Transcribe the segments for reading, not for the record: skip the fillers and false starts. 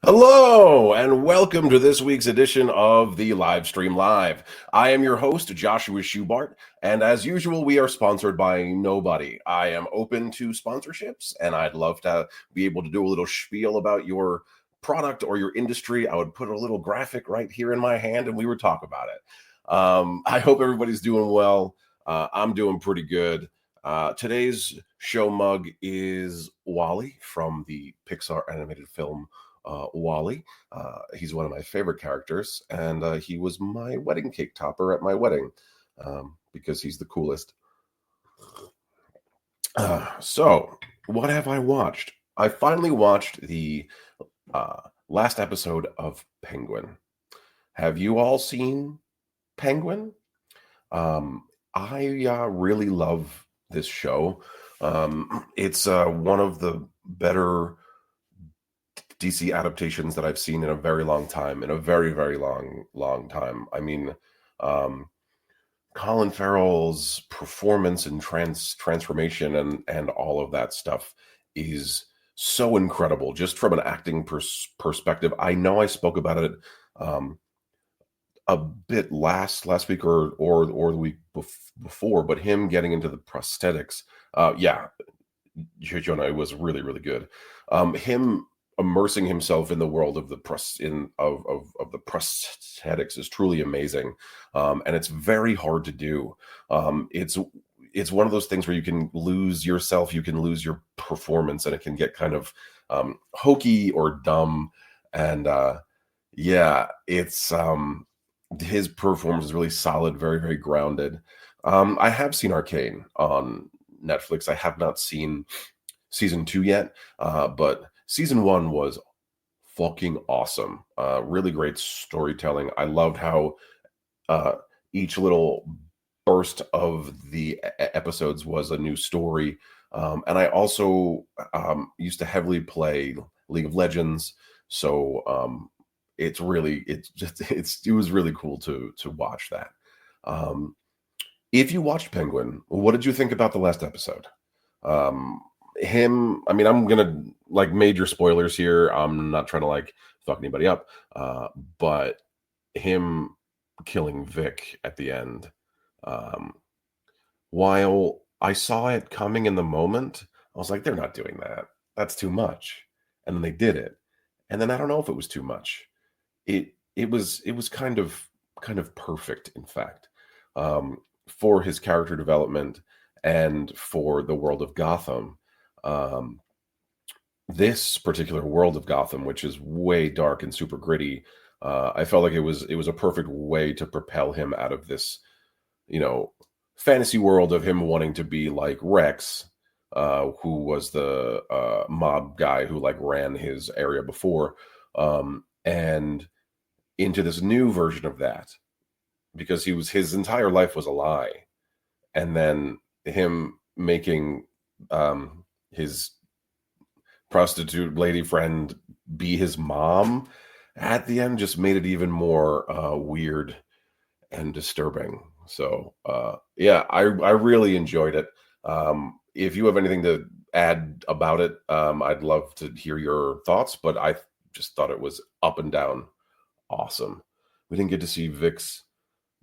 Hello, and welcome to this week's edition of the Live Stream Live. I am your host, Joshua Schubart, and as usual, we are sponsored by nobody. I am open to sponsorships, and I'd love to be able to do a little spiel about your product or your industry. I would put a little graphic right here in my hand, and we would talk about it. I hope everybody's doing well. I'm doing pretty good. Today's show mug is Wally from the Pixar animated film Wally. He's one of my favorite characters, and he was my wedding cake topper at my wedding because he's the coolest. So, what have I watched? I finally watched the last episode of Penguin. Have you all seen Penguin? I really love this show. It's one of the better DC adaptations that I've seen in a very long time, in a very, very long time. I mean, um, Colin Farrell's performance and transformation and all of that stuff is so incredible, just from an acting perspective. I know I spoke about it um, a bit last week or the week before, but him getting into the prosthetics, yeah, Jonah, it was really, really good. Him immersing himself in the world of the of the prosthetics is truly amazing, and it's very hard to do. It's one of those things where you can lose yourself, you can lose your performance, and it can get kind of hokey or dumb. And yeah, it's his performance is really solid, very, very grounded. I have seen Arcane on Netflix. I have not seen season 2 yet, but season 1 was fucking awesome. Really great storytelling. I loved how each little burst of the episodes was a new story. And I also used to heavily play League of Legends, so it was really cool to watch that. If you watched Penguin, what did you think about the last episode? I mean, I'm gonna like major spoilers here. I'm not trying to like fuck anybody up, but him killing Vic at the end, um, while I saw it coming in the moment, I was like, they're not doing that. That's too much. And then they did it. And then I don't know if it was too much. It was kind of perfect, in fact, for his character development and for the world of Gotham. Um, this particular world of Gotham, which is way dark and super gritty, I felt like it was a perfect way to propel him out of this, you know, fantasy world of him wanting to be like Rex, who was the mob guy who like ran his area before, and into this new version of that because his entire life was a lie, and then him making his prostitute lady friend be his mom at the end just made it even more weird and disturbing. So yeah, I really enjoyed it. If you have anything to add about it, I'd love to hear your thoughts, but I just thought it was up and down awesome. We didn't get to see Vic's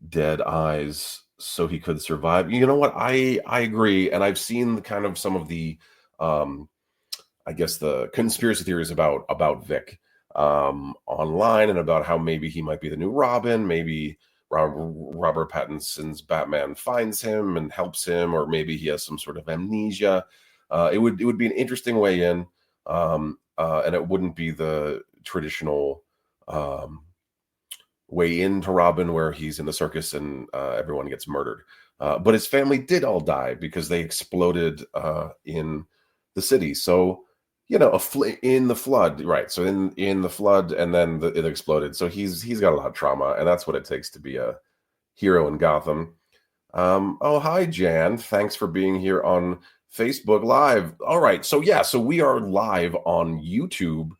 dead eyes so he could survive. You know what? I agree, and I've seen kind of some of the I guess the conspiracy theories about Vic online, and about how maybe he might be the new Robin, maybe Robert Pattinson's Batman finds him and helps him, or maybe he has some sort of amnesia. It would be an interesting way in, and it wouldn't be the traditional way into Robin where he's in the circus and everyone gets murdered. But his family did all die because they exploded in the city. So in the flood, right? So in the flood, and then it exploded. So he's got a lot of trauma, and that's what it takes to be a hero in Gotham. Oh, hi, Jan. Thanks for being here on Facebook Live. All right. So yeah, so we are live on YouTube,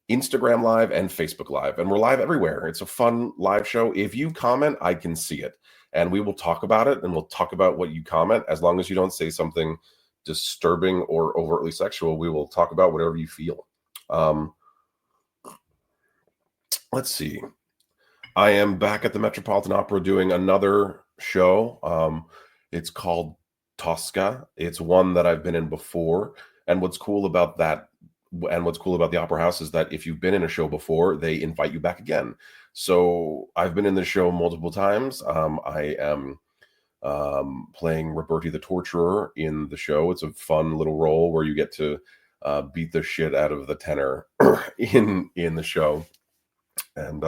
Instagram Live, and Facebook Live, and we're live everywhere. It's a fun live show. If you comment, I can see it, and we will talk about it, and we'll talk about what you comment. As long as you don't say something disturbing or overtly sexual, we will talk about whatever you feel. let's see. I am back at the Metropolitan Opera doing another show. It's called Tosca. It's one that I've been in before. And what's cool about that, and what's cool about the Opera House is that if you've been in a show before, they invite you back again. So I've been in this show multiple times. I am playing Roberti the Torturer in the show. It's a fun little role where you get to beat the shit out of the tenor in the show. And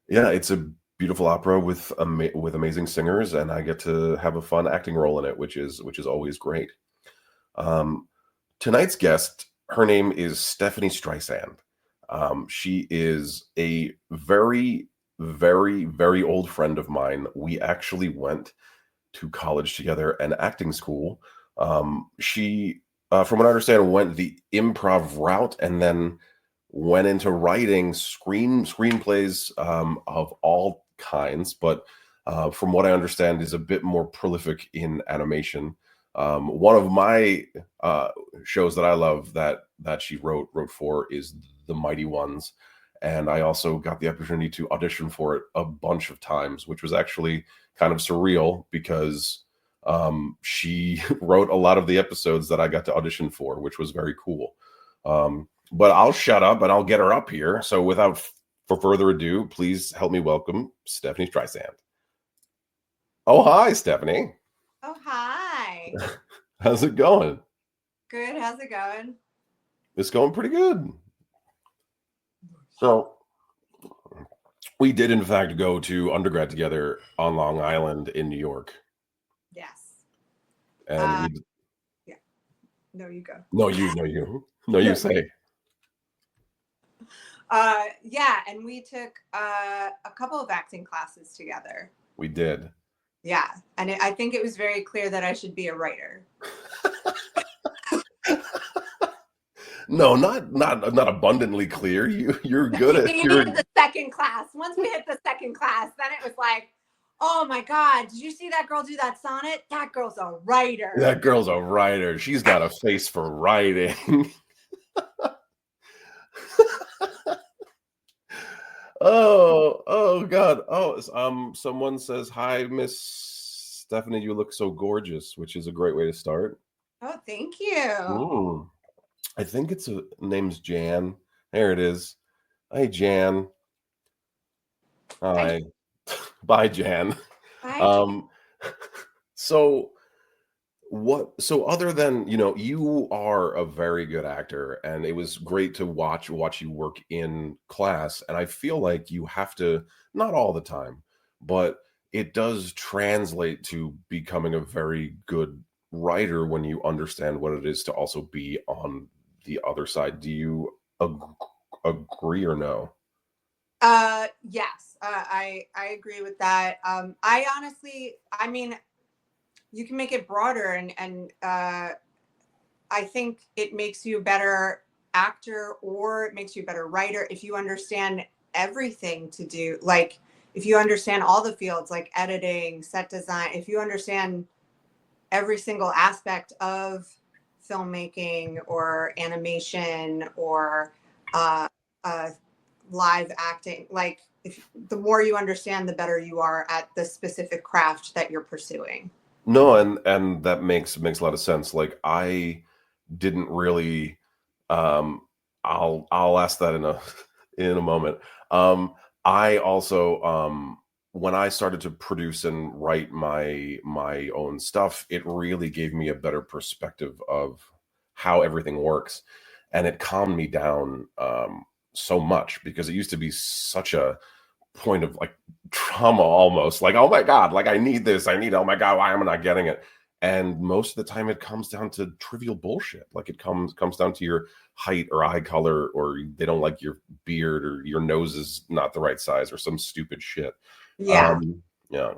yeah, it's a beautiful opera with amazing singers, and I get to have a fun acting role in it, which is always great. Tonight's guest, her name is Stephanie Streisand. She is a very, very, very old friend of mine. We actually went to college together and acting school. She, from what I understand, went the improv route and then went into writing screenplays of all kinds, but from what I understand, is a bit more prolific in animation. One of my shows that I love that she wrote for is The Mighty Ones, and I also got the opportunity to audition for it a bunch of times, which was actually kind of surreal because she wrote a lot of the episodes that I got to audition for, which was very cool. But I'll shut up and I'll get her up here. So for further ado, please help me welcome Stephanie Streisand. Oh, hi, Stephanie. Oh, hi. How's it going? Good. How's it going? It's going pretty good. So we did, in fact, go to undergrad together on Long Island in New York. Yes. And yeah. No, you go. No, you say. Yeah, and we took a couple of acting classes together. We did. Yeah, and I think it was very clear that I should be a writer. No, not abundantly clear. You're good at. You hit the second class. Once we hit the second class, then it was like, oh my God, did you see that girl do that sonnet? That girl's a writer. That girl's a writer. She's got a face for writing. Oh God. Oh, someone says, hi, Miss Stephanie, you look so gorgeous, which is a great way to start. Oh, thank you. I think name's Jan. There it is. Hi, Jan. Hi. Bye, Jan. Bye, So other than, you are a very good actor, and it was great to watch you work in class. And I feel like you have to, not all the time, but it does translate to becoming a very good writer when you understand what it is to also be on the other side. Do you agree or no? Yes, I agree with that. I honestly, I mean, you can make it broader, and I think it makes you a better actor, or it makes you a better writer if you understand everything to do. Like, if you understand all the fields, like editing, set design, if you understand every single aspect of filmmaking or animation or live acting, like, the more you understand, the better you are at the specific craft that you're pursuing. No, and that makes a lot of sense. Like, I didn't really I'll ask that in a moment. I also when I started to produce and write my own stuff, it really gave me a better perspective of how everything works, and it calmed me down so much, because it used to be such a point of like trauma, almost like, oh my God, like I need this, oh my God, why am I not getting it? And most of the time it comes down to trivial bullshit. Like, it comes down to your height or eye color, or they don't like your beard, or your nose is not the right size, or some stupid shit. Yeah. Yeah.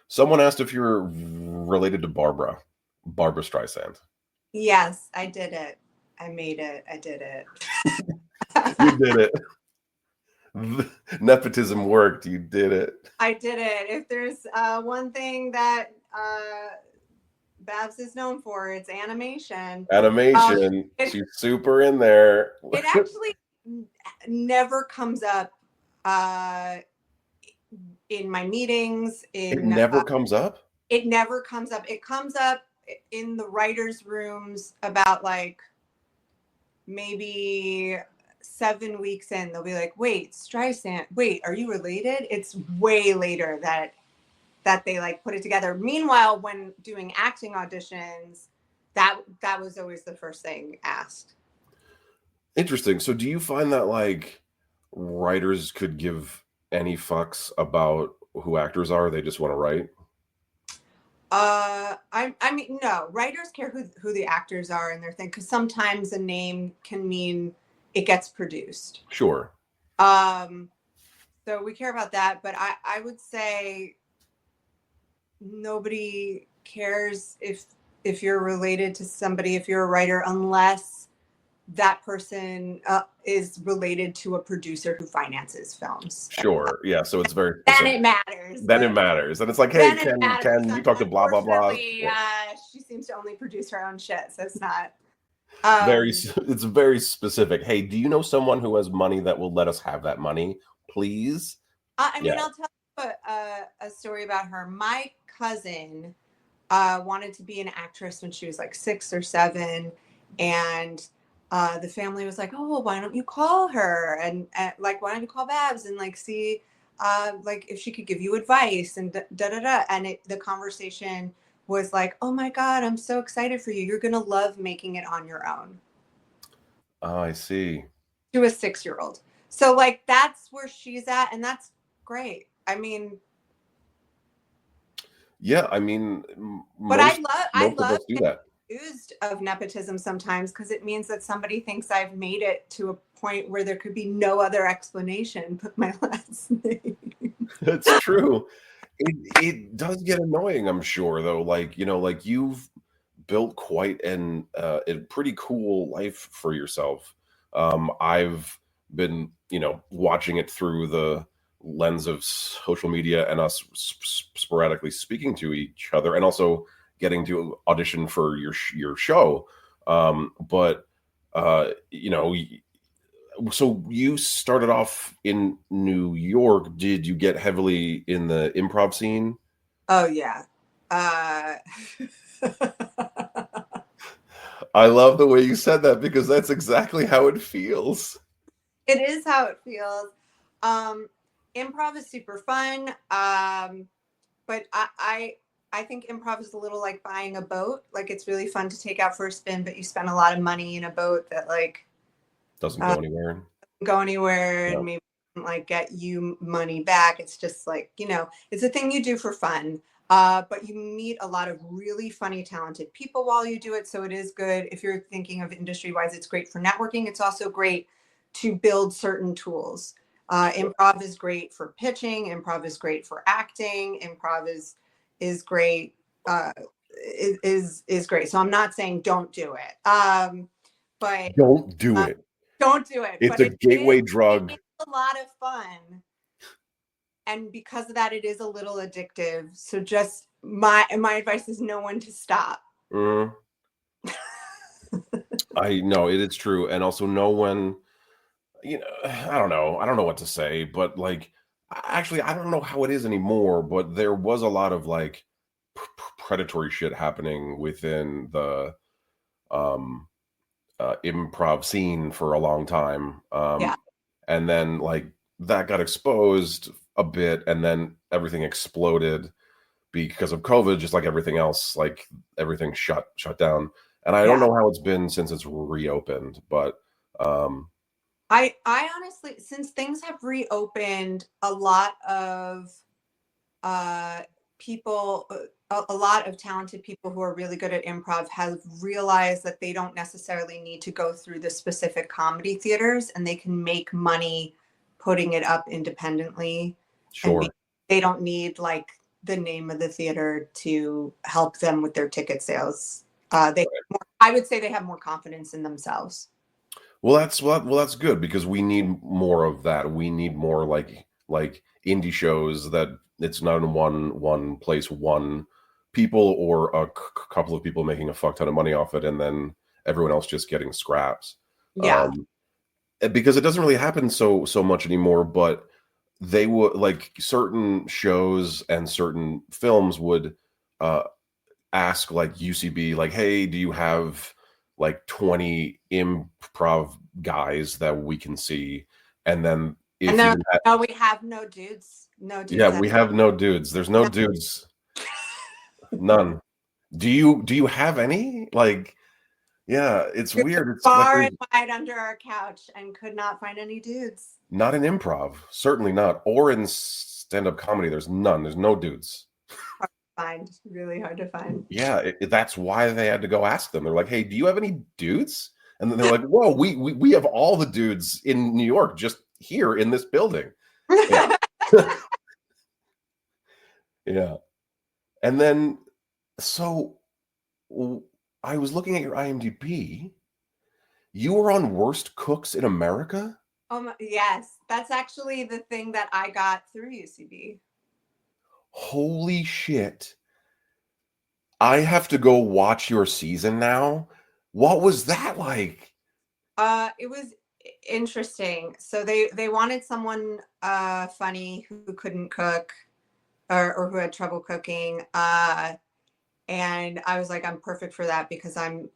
Someone asked if you're related to Barbara Streisand. Yes, I did it. I made it. I did it. You did it. Nepotism worked. You did it. I did it. If there's one thing that Babs is known for, it's animation. She's super in there. It actually never comes up uh, in my meetings. It never comes up? It never comes up. It comes up in the writers' rooms about like maybe 7 weeks in. They'll be like, wait, Streisand, wait, are you related? It's way later that they like put it together. Meanwhile, when doing acting auditions, that was always the first thing asked. Interesting. So do you find that like writers could give any fucks about who actors are? They just want to write? I mean, no, writers care who the actors are and their thing, because sometimes a name can mean it gets produced. Sure. So we care about that, but I would say nobody cares if you're related to somebody, if you're a writer, unless that person is related to a producer who finances films. Sure. Yeah. So it's very specific. Then it matters. Then it matters. And it's like, hey, can you talk to blah, blah, blah? She seems to only produce her own shit. So it's not. It's very specific. Hey, do you know someone who has money that will let us have that money, please? I mean, I'll tell you a story about her. My cousin wanted to be an actress when she was like 6 or 7. And the family was like, oh, well, why don't you call her? And like, why don't you call Babs and like see like if she could give you advice and da da da. And the conversation was like, oh my God, I'm so excited for you. You're going to love making it on your own. Oh, I see. To a 6-year-old. So like, that's where she's at. And that's great. I mean. Yeah. I mean, but I love do that. Used of nepotism sometimes, because it means that somebody thinks I've made it to a point where there could be no other explanation but my last name. That's true. It does get annoying, I'm sure, though. Like, you know, like you've built quite a pretty cool life for yourself. I've been, you know, watching it through the lens of social media and us sporadically speaking to each other, and also getting to audition for your show. But you know, so you started off in New York. Did you get heavily in the improv scene? Oh yeah. I love the way you said that, because that's exactly how it feels. It is how it feels. Improv is super fun. But I think improv is a little like buying a boat. Like, it's really fun to take out for a spin, but you spend a lot of money in a boat that like doesn't go anywhere. Yep. And maybe like get you money back. It's just like, you know, it's a thing you do for fun. But you meet a lot of really funny, talented people while you do it. So it is good. If you're thinking of industry wise, it's great for networking. It's also great to build certain tools. Improv is great for pitching. Improv is great for acting. Improv is great. Is great. So I'm not saying don't do it. But don't do it. Don't do it. It's a gateway drug. It's a lot of fun. And because of that, it is a little addictive. So just my advice is no one to stop. I know it is true. And also no one, you know, I don't know what to say, but like, actually, I don't know how it is anymore, but there was a lot of like predatory shit happening within the improv scene for a long time. And then like that got exposed a bit, and then everything exploded because of COVID, just like everything else, like everything shut down. And I don't know how it's been since it's reopened, but I honestly, since things have reopened, a lot of people, a lot of talented people who are really good at improv have realized that they don't necessarily need to go through the specific comedy theaters, and they can make money putting it up independently. Sure. And they don't need like the name of the theater to help them with their ticket sales. I would say they have more confidence in themselves. Well, that's good, because we need more of that. We need more like indie shows that it's not in one place, one people or a couple of people making a fuck ton of money off it, and then everyone else just getting scraps. Yeah. Because it doesn't really happen so much anymore. But they would like certain shows and certain films would ask like UCB, like, hey, do you have like 20 improv guys that we can see? And then And if you then, didn't have, no, we have no dudes. No yeah, dudes. we have no dudes. There's no dudes. None. Do you have any? Like, yeah, it's weird. It's like Far there's and wide under our couch and could not find any dudes. not in improv, certainly not, or in stand-up comedy. There's none. There's no dudes. Hard to find. Really hard to find. Yeah, that's why they had to go ask them. They're like, "Hey, do you have any dudes?" And then they're like, "Whoa, we have all the dudes in New York just here in this building." Yeah, yeah. And then, so I was looking at your IMDb. You were on Worst Cooks in America? Yes, that's actually the thing that I got through UCB. Holy shit. I have to go watch your season now. What was that like? It was interesting. So they wanted someone funny who couldn't cook or who had trouble cooking. And I was like, I'm perfect for that because I'm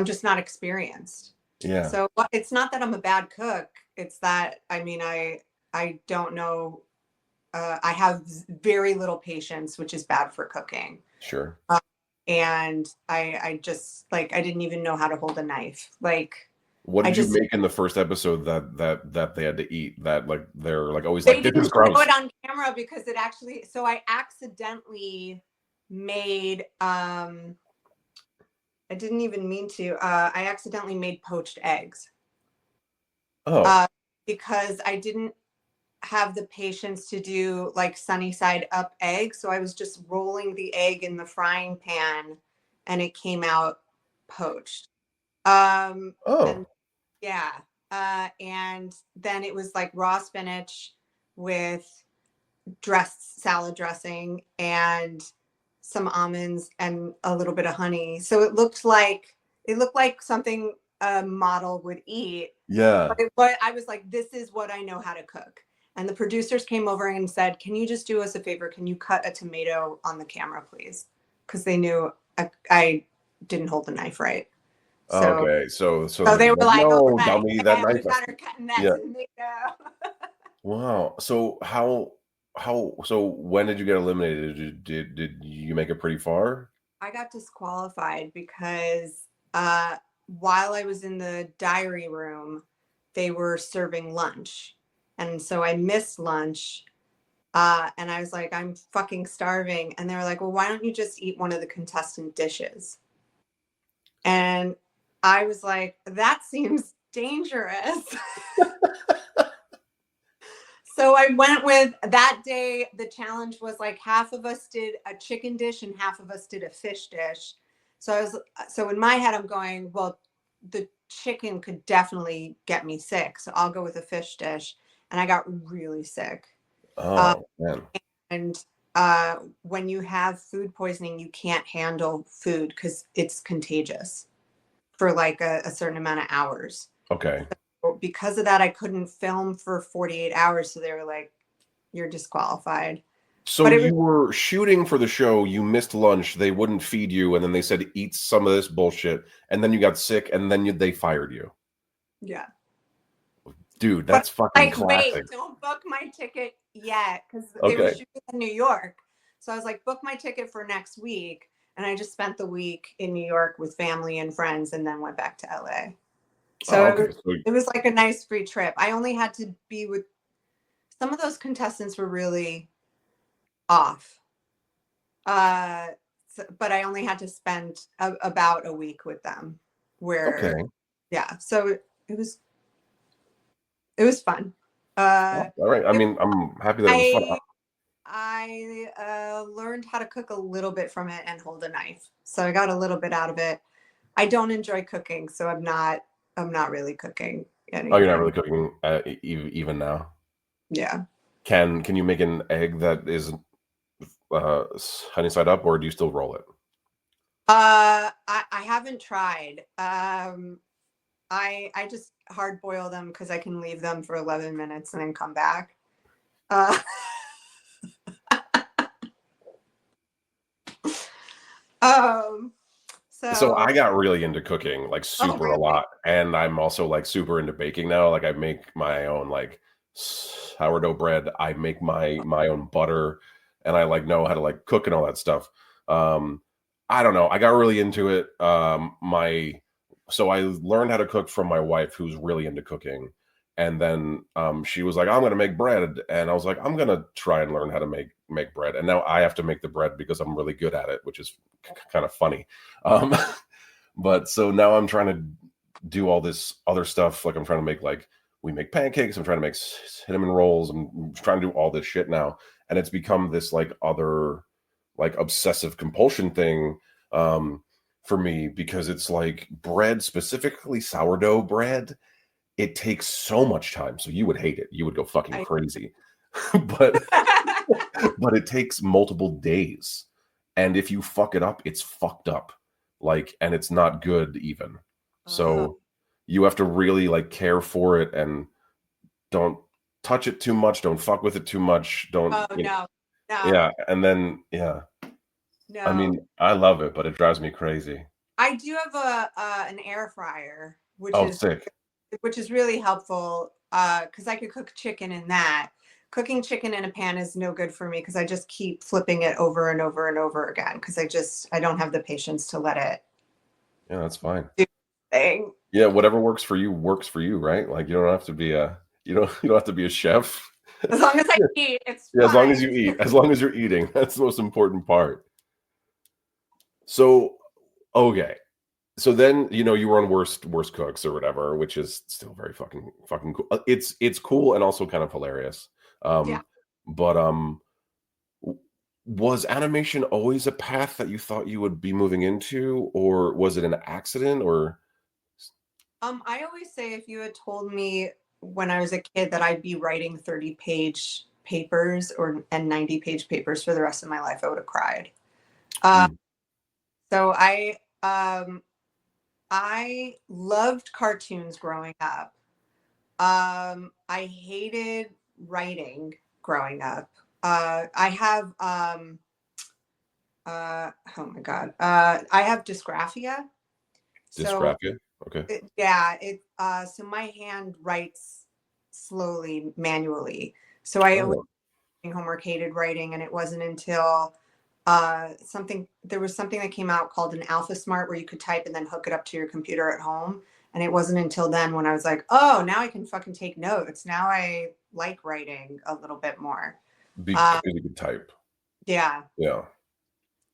just not experienced. Yeah, So it's not that I'm a bad cook. It's that I don't know. I have very little patience, which is bad for cooking. sure. And I just like I didn't even know how to hold a knife. Like What I did you just make in the first episode that they had to eat? That like they're like always they like, this didn't is gross. show it on camera because it actually. So I accidentally made. I didn't even mean to. I accidentally made poached eggs. Oh, Because I didn't have the patience to do like sunny side up eggs. So I was just rolling the egg in the frying pan and it came out poached. oh, And yeah. And then it was like raw spinach with dressed salad dressing and some almonds and a little bit of honey. So it looked like something a model would eat. yeah. But I was like, this is what I know how to cook. And the producers came over and said, can you just do us a favor? Can you cut a tomato on the camera, please? Because they knew I didn't hold the knife right. So, Okay, so so they were like, oh, no, right. dummy, that Yeah, knife. we got her cutting that Yeah. tomato. Wow. So so when did you get eliminated? Did you make it pretty far? I got disqualified because while I was in the diary room, they were serving lunch. And so I missed lunch. And I was like, I'm fucking starving. And they were like, well, why don't you just eat one of the contestant dishes? And I was like, that seems dangerous. So I went with that day. The challenge was like half of us did a chicken dish and half of us did a fish dish. So in my head, I'm going, well, the chicken could definitely get me sick. So I'll go with a fish dish. And I got really sick. Oh, man. And when you have food poisoning, you can't handle food because it's contagious for like a certain amount of hours. Okay. Because of that, I couldn't film for 48 hours. So they were like, you're disqualified. So But it was, you were shooting for the show, you missed lunch, they wouldn't feed you, and then they said eat some of this bullshit, and then you got sick, and then they fired you. yeah. Dude, But that's fucking like, wait, classic. don't book my ticket yet because they were Okay. shooting in New York. So I was like, book my ticket for next week. And I just spent the week in New York with family and friends and then went back to LA. Oh, So okay. So it was like a nice free trip. I only had to be with some of those contestants were really off. But I only had to spend about a week with them where, okay. yeah. So it was fun. Uh, All right. I it, mean, I'm happy that it was fun. I learned how to cook a little bit from it and hold a knife. So I got a little bit out of it. I don't enjoy cooking, so I'm not really cooking Oh, you're not anything. really cooking even now. Yeah. Can you make an egg that is honey side up, or do you still roll it? I haven't tried. I just hard boil them because I can leave them for 11 minutes and then come back. Uh, um, So so, I got really into cooking, like oh, super a really? lot, and I'm also like super into baking now. Like I make my own like sourdough bread. I make my own butter, and I like know how to like cook and all that stuff. Um, I don't know. I got really into it. My so I learned how to cook from my wife, who's really into cooking, and then she was like, "I'm gonna make bread," and I was like, "I'm gonna try and learn how to make bread." And now I have to make the bread because I'm really good at it, which is kind of funny. Um, but so now I'm trying to do all this other stuff. Like I'm trying to make like we make pancakes. I'm trying to make cinnamon rolls. I'm trying to do all this shit now, and it's become this like other like obsessive compulsion thing for me because it's like bread, specifically sourdough bread. It takes so much time. So you would hate it. You would go fucking I, crazy. but but it takes multiple days. And if you fuck it up, it's fucked up. Like, and it's not good even. oh, So you have to really like care for it and don't touch it too much. Don't fuck with it too much. Don't, oh, no, no, yeah. And then, yeah. I no. mean, I love it, but it drives me crazy. I do have an air fryer, Oh, sick. which is really helpful because I could cook chicken in that. Cooking chicken in a pan is no good for me because I just keep flipping it over and over and over again because I don't have the patience to let it Yeah, that's fine. do thing. Yeah, whatever works for you, right? Like you don't have to be a you don't have to be a chef. As long as I eat, it's Yeah, as long as fine. you eat, as long as you're eating, that's the most important part. So, okay. So then, you were on worst cooks or whatever, which is still very fucking cool. It's cool and also kind of hilarious. Yeah. Um, but w- was animation always a path that you thought you would be moving into, or was it an accident? Or I always say if you had told me when I was a kid that I'd be writing 30-page papers and 90-page papers for the rest of my life, I would have cried. Uh, Mm, so I loved cartoons growing up. I hated writing growing up. I have oh my god, I have dysgraphia. So dysgraphia. Okay. so my hand writes slowly manually. So I always Oh, homework hated writing, and it wasn't until there was something that came out called an Alpha Smart where you could type and then hook it up to your computer at home. And it wasn't until then when I was like, oh, now I can fucking take notes. Now I like writing a little bit more. because Uh, you could type. yeah. Yeah.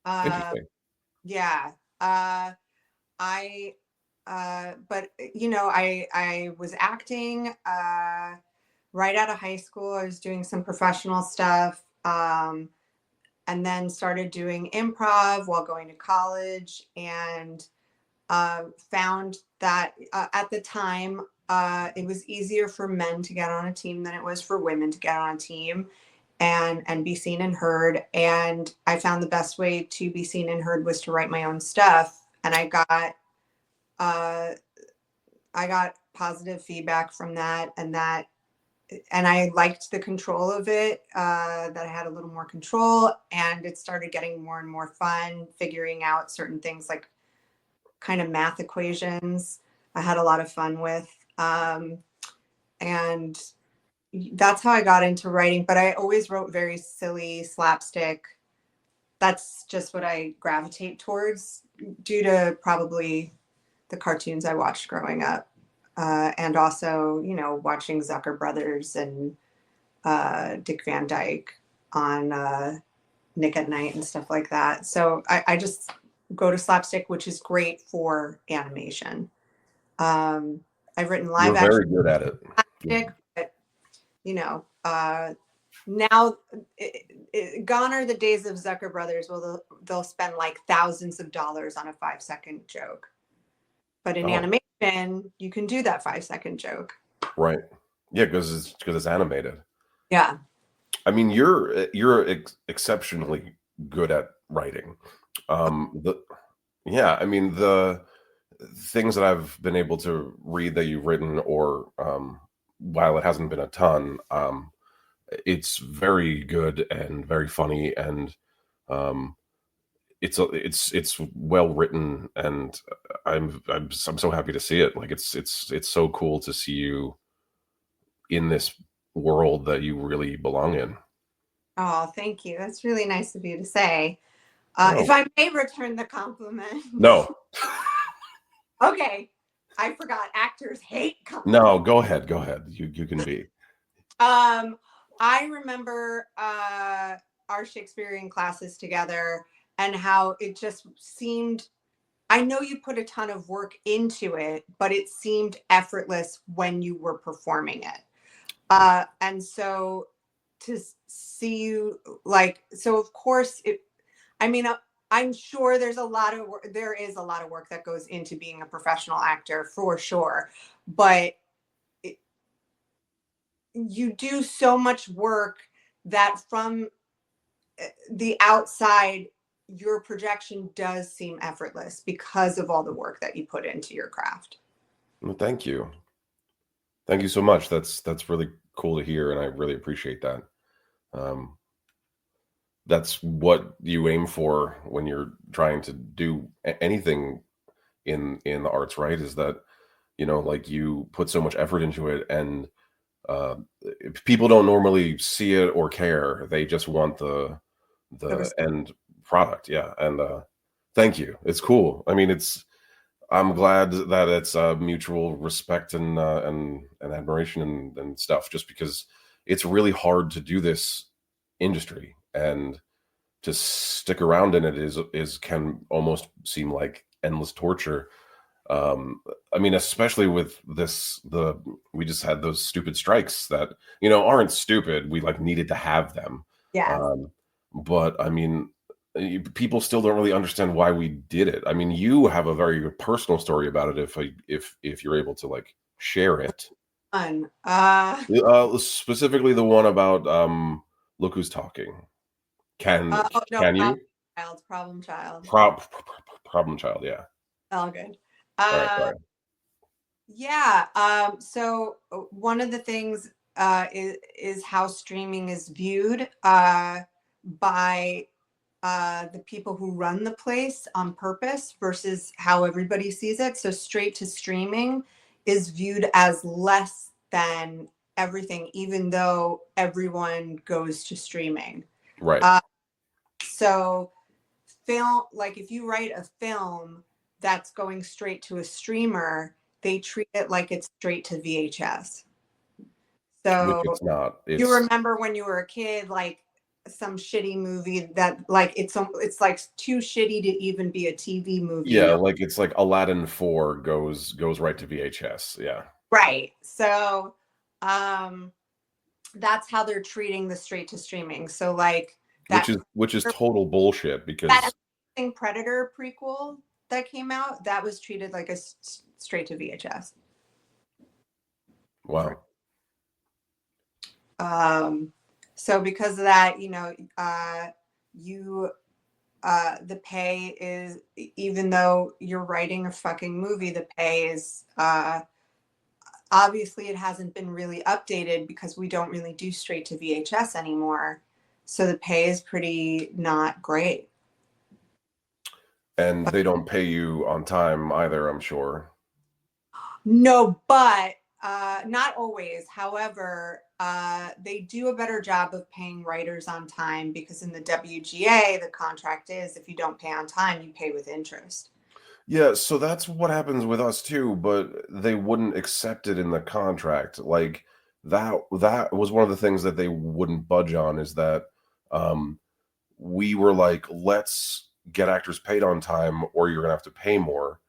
Uh, Interesting. yeah. I but I was acting right out of high school. I was doing some professional stuff. And then started doing improv while going to college, and found that at the time it was easier for men to get on a team than it was for women to get on a team and be seen and heard. And I found the best way to be seen and heard was to write my own stuff. And uh, I got positive feedback from that, and I liked the control of it, that I had a little more control, and it started getting more and more fun figuring out certain things like kind of math equations. I had a lot of fun with. And that's how I got into writing, but I always wrote very silly slapstick. That's just what I gravitate towards due to probably the cartoons I watched growing up. And also, watching Zucker Brothers and Dick Van Dyke on Nick at Night and stuff like that. So I just go to slapstick, which is great for animation. I've written live You're action very good at it. slapstick, but now gone are the days of Zucker Brothers. Well, they'll spend like thousands of dollars on a 5-second joke, but in Oh, animation, you can do that 5-second joke. right. Yeah, because it's animated. Yeah. I mean, you're exceptionally good at writing. The Yeah, I mean the things that I've been able to read that you've written, or while it hasn't been a ton, it's very good and very funny, and um, it's well written, and I'm so happy to see it. Like it's so cool to see you in this world that you really belong in. Oh, thank you. That's really nice of you to say. If No, I may return the compliment. no, Okay. I forgot actors hate compliments. no. Go ahead, go ahead. You can be. I remember our Shakespearean classes together and how it just seemed, I know you put a ton of work into it, but it seemed effortless when you were performing it. And so to see you like, so of course I mean, I'm sure there's a lot of work, there is a lot of work that goes into being a professional actor for sure, but you do so much work that from the outside, your projection does seem effortless because of all the work that you put into your craft. Well, thank you so much. That's really cool to hear, and I really appreciate that. Um, that's what you aim for when you're trying to do anything in the arts, right? Is that, like, you put so much effort into it, and uh, people don't normally see it or care. They just want the end product. Yeah, and thank you. It's cool. I mean, I'm glad that it's mutual respect and admiration and stuff. Just because it's really hard to do this industry, and to stick around in it is can almost seem like endless torture. um I mean, especially with we just had those stupid strikes that aren't stupid. We like needed to have them. Yes. But I mean, people still don't really understand why we did it. I mean, you have a very personal story about it, if you're able to like share it. Fun. Specifically the one about Look Who's Talking. can Oh no, can you? problem child. Problem Child, yeah. All good. All right, Uh, sorry. yeah. So one of the things is how streaming is viewed by the people who run the place on purpose versus how everybody sees it. So straight to streaming is viewed as less than everything, even though everyone goes to streaming. Right. Uh, so film, like if you write a film that's going straight to a streamer, they treat it like it's straight to VHS. Which So it's not. you It's remember when you were a kid, like some shitty movie that like it's like too shitty to even be a TV movie. Yeah, No, like it's like Aladdin 4 goes right to VHS. Yeah. right. So that's how they're treating the straight to streaming. So like Which that is total bullshit, that because Predator prequel that came out, that was treated like a straight to VHS. wow. So because of that, you the pay is, even though you're writing a fucking movie, the pay is obviously it hasn't been really updated because we don't really do straight to VHS anymore. So the pay is pretty not great. And they don't pay you on time either, I'm sure. No, but not always. However, they do a better job of paying writers on time because in the WGA, the contract is if you don't pay on time, you pay with interest. Yeah, so that's what happens with us too, but they wouldn't accept it in the contract. Like, that was one of the things that they wouldn't budge on, is that um we were like, let's get actors paid on time or you're gonna have to pay more.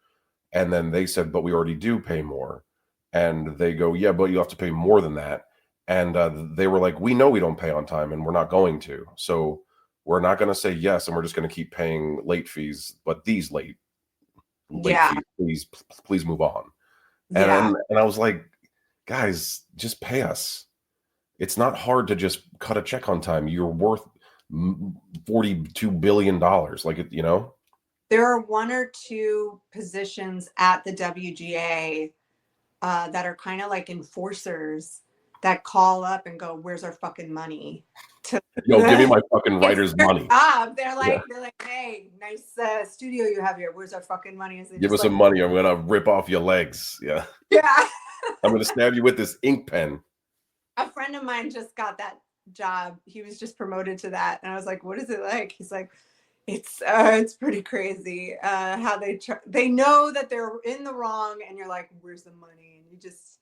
And then they said, but we already do pay more. And they go, yeah, but you have to pay more than that. And they were like, we know we don't pay on time and we're not going to. So we're not going to say yes. And we're just going to keep paying late fees. But these late Yeah, fees, please move on. And, yeah, and I was like, guys, just pay us. It's not hard to just cut a check on time. You're worth $42 billion. Like. there are one or two positions at the WGA that are kind of like enforcers that call up and go, "Where's our fucking money?" To Yo, give me my fucking writer's their money. job. They're like, "Hey, nice studio you have here. Where's our fucking money?" And Give us some money. I'm gonna rip off your legs. Yeah. Yeah. I'm gonna stab you with this ink pen. A friend of mine just got that job. He was just promoted to that, and I was like, "What is it like?" He's like, "It's pretty crazy. How they know that they're in the wrong, and you're like, where's the money?" And you just,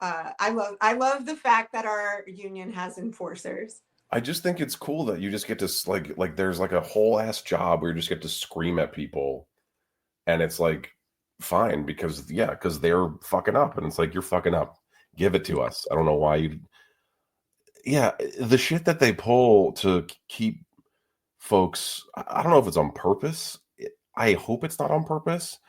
I love the fact that our union has enforcers. I just think it's cool that you just get to like there's like a whole ass job where you just get to scream at people, and it's like fine because they're fucking up, and it's like, you're fucking up. Give it to us. I don't know why you. Yeah, the shit that they pull to keep folks. I don't know if it's on purpose. I hope it's not on purpose,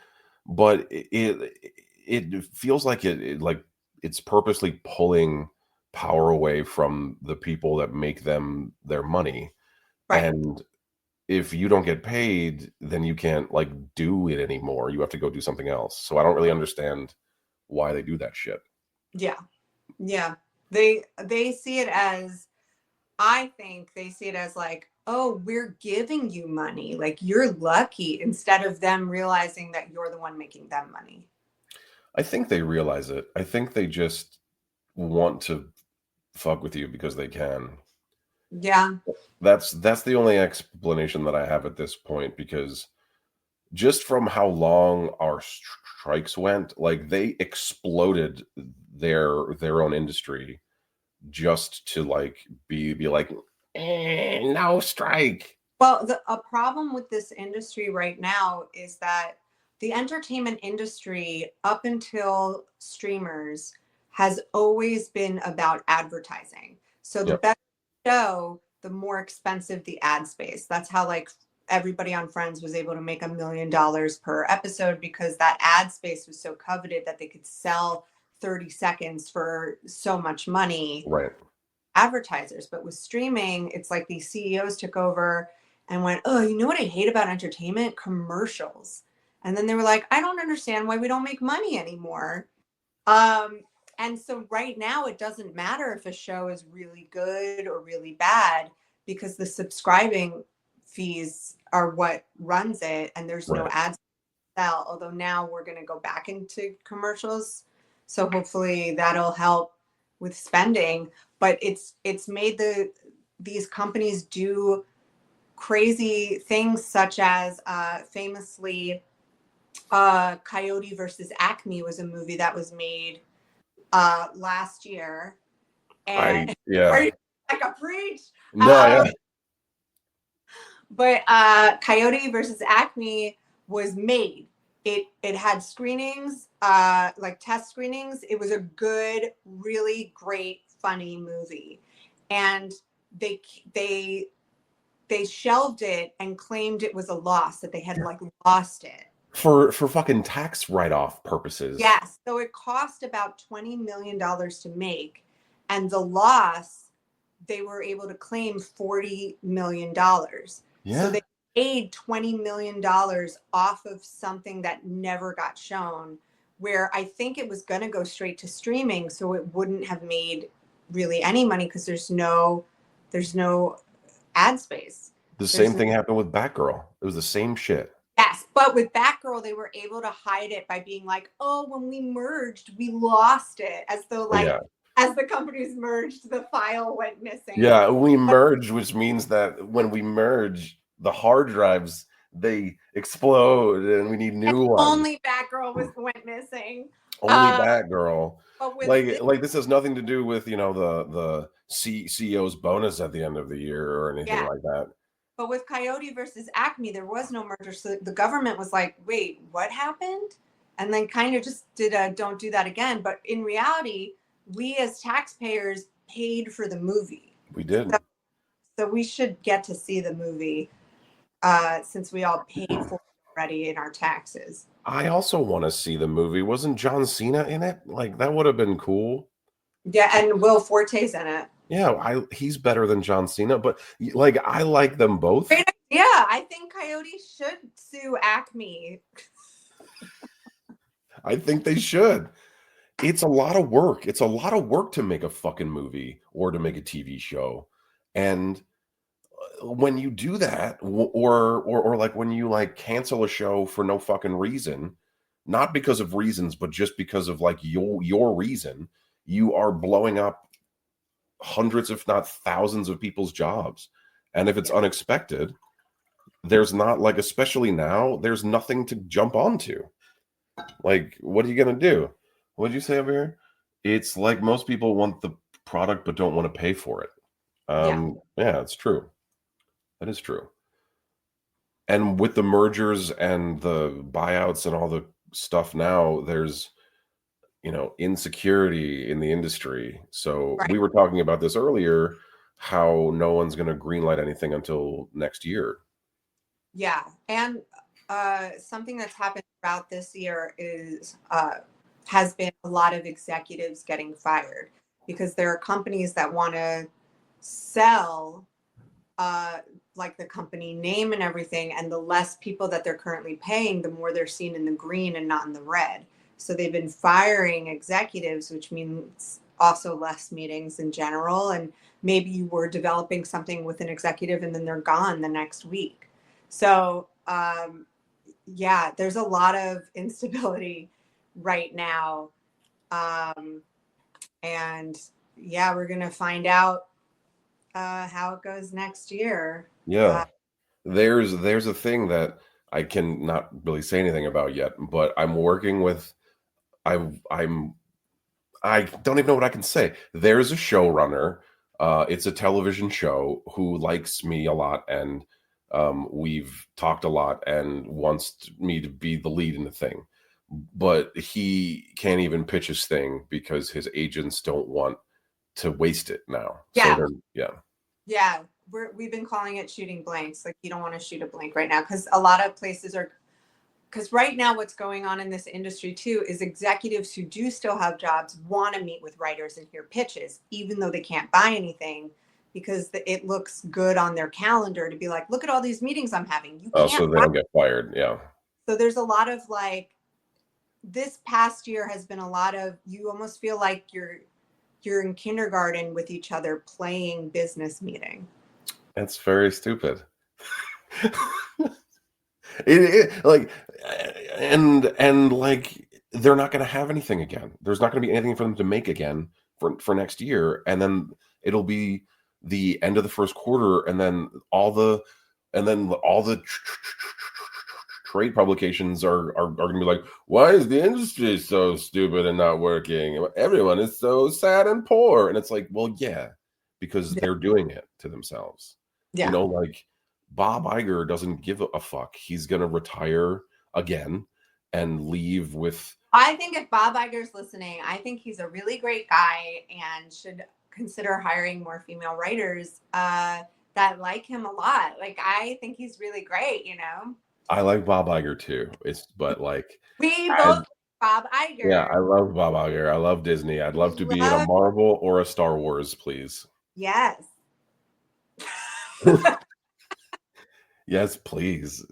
but it feels like it's purposely pulling power away from the people that make them their money. Right. And if you don't get paid, then you can't like do it anymore. You have to go do something else. So I don't really understand why they do that shit. Yeah. They see it as, I think they see it as like, oh, we're giving you money, like you're lucky, instead of them realizing that you're the one making them money. I think they realize it. I think they just want to fuck with you because they can. Yeah. That's the only explanation that I have at this point, because just from how long our strikes went, like they exploded their own industry just to like be like, no strike. Well, a problem with this industry right now is that the entertainment industry, up until streamers, has always been about advertising. So the Yep. better the show, the more expensive the ad space. That's how like everybody on Friends was able to make $1 million per episode, because that ad space was so coveted that they could sell 30 seconds for so much money. Right. Advertisers. But with streaming, it's like these CEOs took over and went, "Oh, you know what I hate about entertainment? Commercials." And then they were like, "I don't understand why we don't make money anymore." And so right now it doesn't matter if a show is really good or really bad, because the subscribing fees are what runs it, and there's no ads to sell. Although now we're going to go back into commercials, so hopefully that'll help with spending. But it's made these companies do crazy things, such as famously Coyote versus Acme was a movie that was made last year. And are you like a preach? No, But Coyote versus Acme was made. It had screenings, like test screenings. It was a good, really great, funny movie, and they shelved it and claimed it was a loss, that they had like lost it for fucking tax write-off purposes. Yes, so it cost about $20 million to make, and the loss, they were able to claim $40 million. Yeah. So they made $20 million off of something that never got shown, where I think it was going to go straight to streaming, so it wouldn't have made really any money, because there's no ad space. The same thing happened with Batgirl. It was the same shit. Yes, but with Batgirl, they were able to hide it by being like, "Oh, when we merged, we lost it," as though like as the companies merged, the file went missing. Yeah, we merged, which means that when we merge, the hard drives, they explode and we need new ones. Only Batgirl went missing. Only Batgirl. Like this has nothing to do with, you know, the CEO's bonus at the end of the year or anything like that. But with Coyote versus Acme, there was no merger. So the government was like, wait, what happened? And then kind of just did a don't do that again. But in reality, we as taxpayers paid for the movie. We did. So we should get to see the movie, since we all paid for it already in our taxes. I also want to see the movie. Wasn't John Cena in it? Like, that would have been cool. Yeah, and Will Forte's in it. Yeah, he's better than John Cena, but like I like them both. Yeah, I think Coyote should sue Acme. I think they should. It's a lot of work. It's a lot of work to make a fucking movie or to make a TV show. And when you do that, or like when you like cancel a show for no fucking reason, not because of reasons, but just because of like your reason, you are blowing up hundreds, if not thousands, of people's jobs. And if it's unexpected, there's not like, especially now, there's nothing to jump onto. Like, what are you gonna do? What did you say over here? It's like most people want the product but don't want to pay for it. Yeah. Yeah, it's true. That is true. And with the mergers and the buyouts and all the stuff now, there's, insecurity in the industry. So Right. we were talking about this earlier, how no one's going to greenlight anything until next year. Yeah. And something that's happened throughout this year is has been a lot of executives getting fired because there are companies that want to sell like the company name and everything, and the less people that they're currently paying, the more they're seen in the green and not in the red. So they've been firing executives, which means also less meetings in general. And maybe you were developing something with an executive and then they're gone the next week. So yeah, there's a lot of instability right now. And yeah, we're going to find out how it goes next year. Yeah. There's a thing that I can not really say anything about yet, but I'm working with. I don't even know what I can say. There's a showrunner. It's a television show who likes me a lot, and we've talked a lot and wants me to be the lead in the thing. But he can't even pitch his thing because his agents don't want to waste it now. Yeah. So yeah. Yeah. We've been calling it shooting blanks. Like, you don't want to shoot a blank right now because a lot of places are, because right now what's going on in this industry too is executives who do still have jobs want to meet with writers and hear pitches, even though they can't buy anything, because it looks good on their calendar to be like, look at all these meetings I'm having. You Oh, can't. so they don't get fired. Yeah. So there's a lot of like, this past year has been a lot of, you almost feel like you're in kindergarten with each other playing business meeting. That's very stupid. it like, and like, they're not going to have anything again. There's not going to be anything for them to make again for next year, and then it'll be the end of the first quarter, and then all the trade publications are going to be like, why is the industry so stupid and not working? Everyone is so sad and poor, and it's like, well, yeah, because they're doing it to themselves. Yeah. Like, Bob Iger doesn't give a fuck. He's going to retire again and leave with. I think if Bob Iger's listening, I think he's a really great guy and should consider hiring more female writers that like him a lot. Like, I think he's really great, I like Bob Iger too. But like, we both Bob Iger. Yeah, I love Bob Iger. I love Disney. I'd love to be in a Marvel or a Star Wars, please. Yes. Yes, please.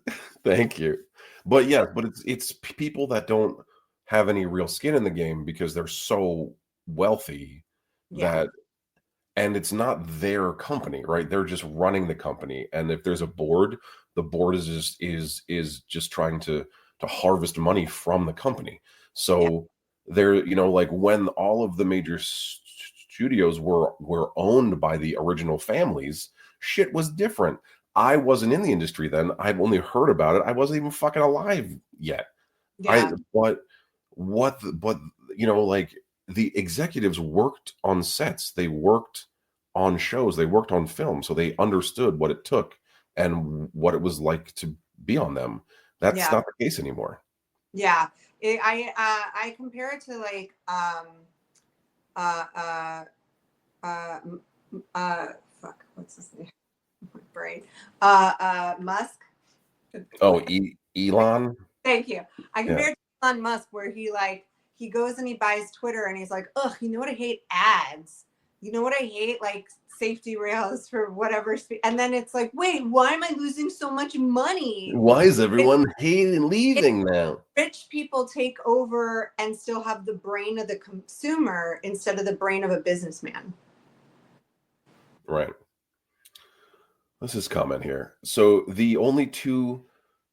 Thank you. But yeah, but it's people that don't have any real skin in the game because they're so wealthy that, and it's not their company, right? They're just running the company. And if there's a board, the board is just trying to harvest money from the company. So they're, like, when all of the major studios were owned by the original families, shit was different. I wasn't in the industry then. I've only heard about it. I wasn't even fucking alive yet. Yeah. But like, the executives worked on sets, they worked on shows, they worked on film, so they understood what it took and what it was like to be on them. That's not the case anymore. Yeah. I compare it to like fuck, what's his name? My brain. Musk. Oh, Elon. Thank you. I compare it to Elon Musk, where he goes and he buys Twitter and he's like, ugh, you know what I hate? Ads. You know what I hate? Like safety rails for whatever speed. And then it's like, wait, why am I losing so much money? Why is everyone hating leaving now? Rich people take over and still have the brain of the consumer instead of the brain of a businessman. Right. Let's just comment here. So the only two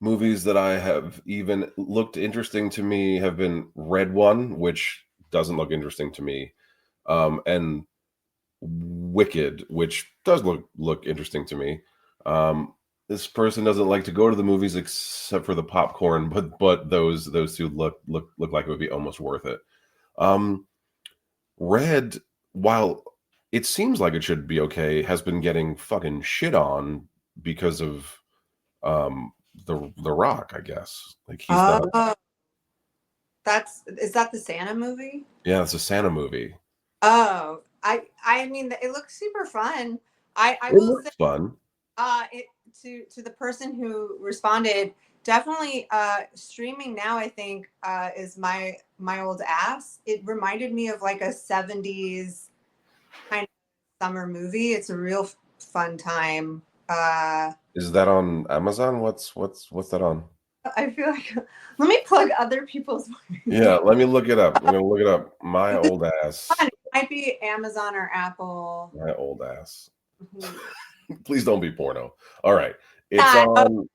movies that I have even looked interesting to me have been Red One, which doesn't look interesting to me, and Wicked, which does look interesting to me. This person doesn't like to go to the movies except for the popcorn, but those two look like it would be almost worth it. Red, while it seems like it should be okay, has been getting fucking shit on because of the Rock, I guess. Like he's not. Is that the Santa movie? Yeah, it's a Santa movie. Oh, I mean, it looks super fun. I It will looks say, fun. To the person who responded, definitely streaming now, I think, is my old ass. It reminded me of like a 70s kind of summer movie. It's a real fun time. Is that on Amazon? What's that on? I feel like let me plug other people's movies. Yeah, let me look it up. I'm gonna look it up. My old ass. It might be Amazon or Apple. My old ass. Mm-hmm. Please don't be porno. All right. It's on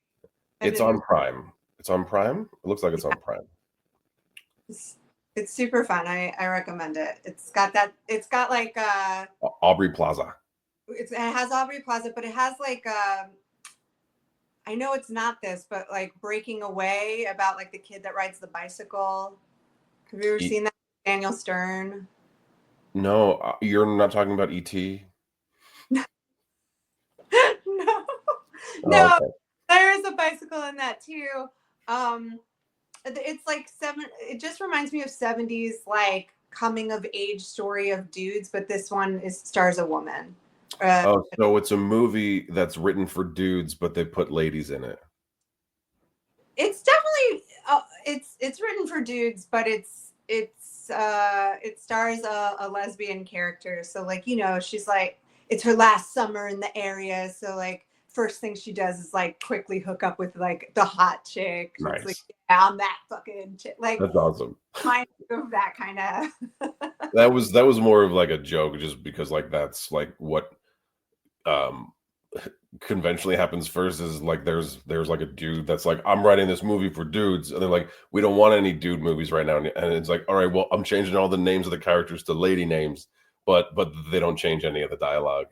Prime. It's on Prime? It looks like it's on Prime. It's super fun. I recommend it. It's got like Aubrey Plaza. it has Aubrey Plaza, but it has like I know it's not this, but like Breaking Away, about like the kid that rides the bicycle. Have you ever seen that? Daniel Stern. No, you're not talking about E.T.? No. Oh, No, okay. there is a bicycle in that too. It's like it just reminds me of 70s like coming of age story of dudes, but this one stars a woman. So it's a movie that's written for dudes, but they put ladies in it. It's definitely it's written for dudes, but it stars a lesbian character. So like, you know, she's like, it's her last summer in the area, so like first thing she does is like quickly hook up with like the hot chick. Nice. It's like, yeah, I'm that fucking chick. Like, that's awesome. Kind of that kind of. that was more of like a joke, just because like that's like what conventionally happens first, is like there's like a dude that's like, I'm writing this movie for dudes, and they're like, we don't want any dude movies right now, and it's like, all right, well, I'm changing all the names of the characters to lady names, but they don't change any of the dialogue.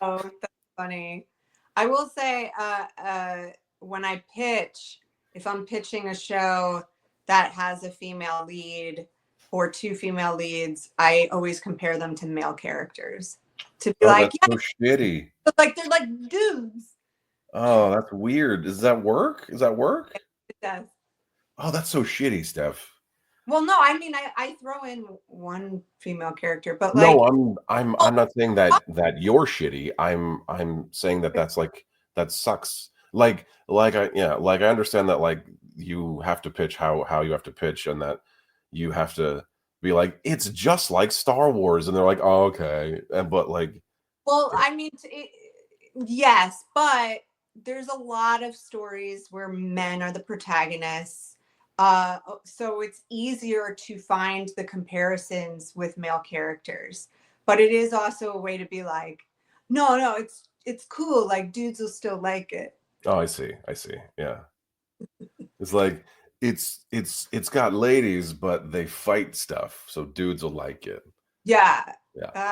Oh, that's funny. I will say, when I pitch, if I'm pitching a show that has a female lead or two female leads, I always compare them to male characters. To be like, that's so shitty. Like they're like dudes. Oh, that's weird. Does that work? It does. Oh, that's so shitty, Steph. Well, no, I mean, I throw in one female character, but like, no, I'm not saying that you're shitty. I'm saying that's like, that sucks. Like I understand that like you have to pitch how you have to pitch, and that you have to be like, it's just like Star Wars, and they're like, oh, okay, but like, well, I mean, yes, but there's a lot of stories where men are the protagonists. So it's easier to find the comparisons with male characters, but it is also a way to be like, no, it's cool. Like dudes will still like it. Oh, I see. Yeah. It's like, it's got ladies, but they fight stuff, so dudes will like it. Yeah. I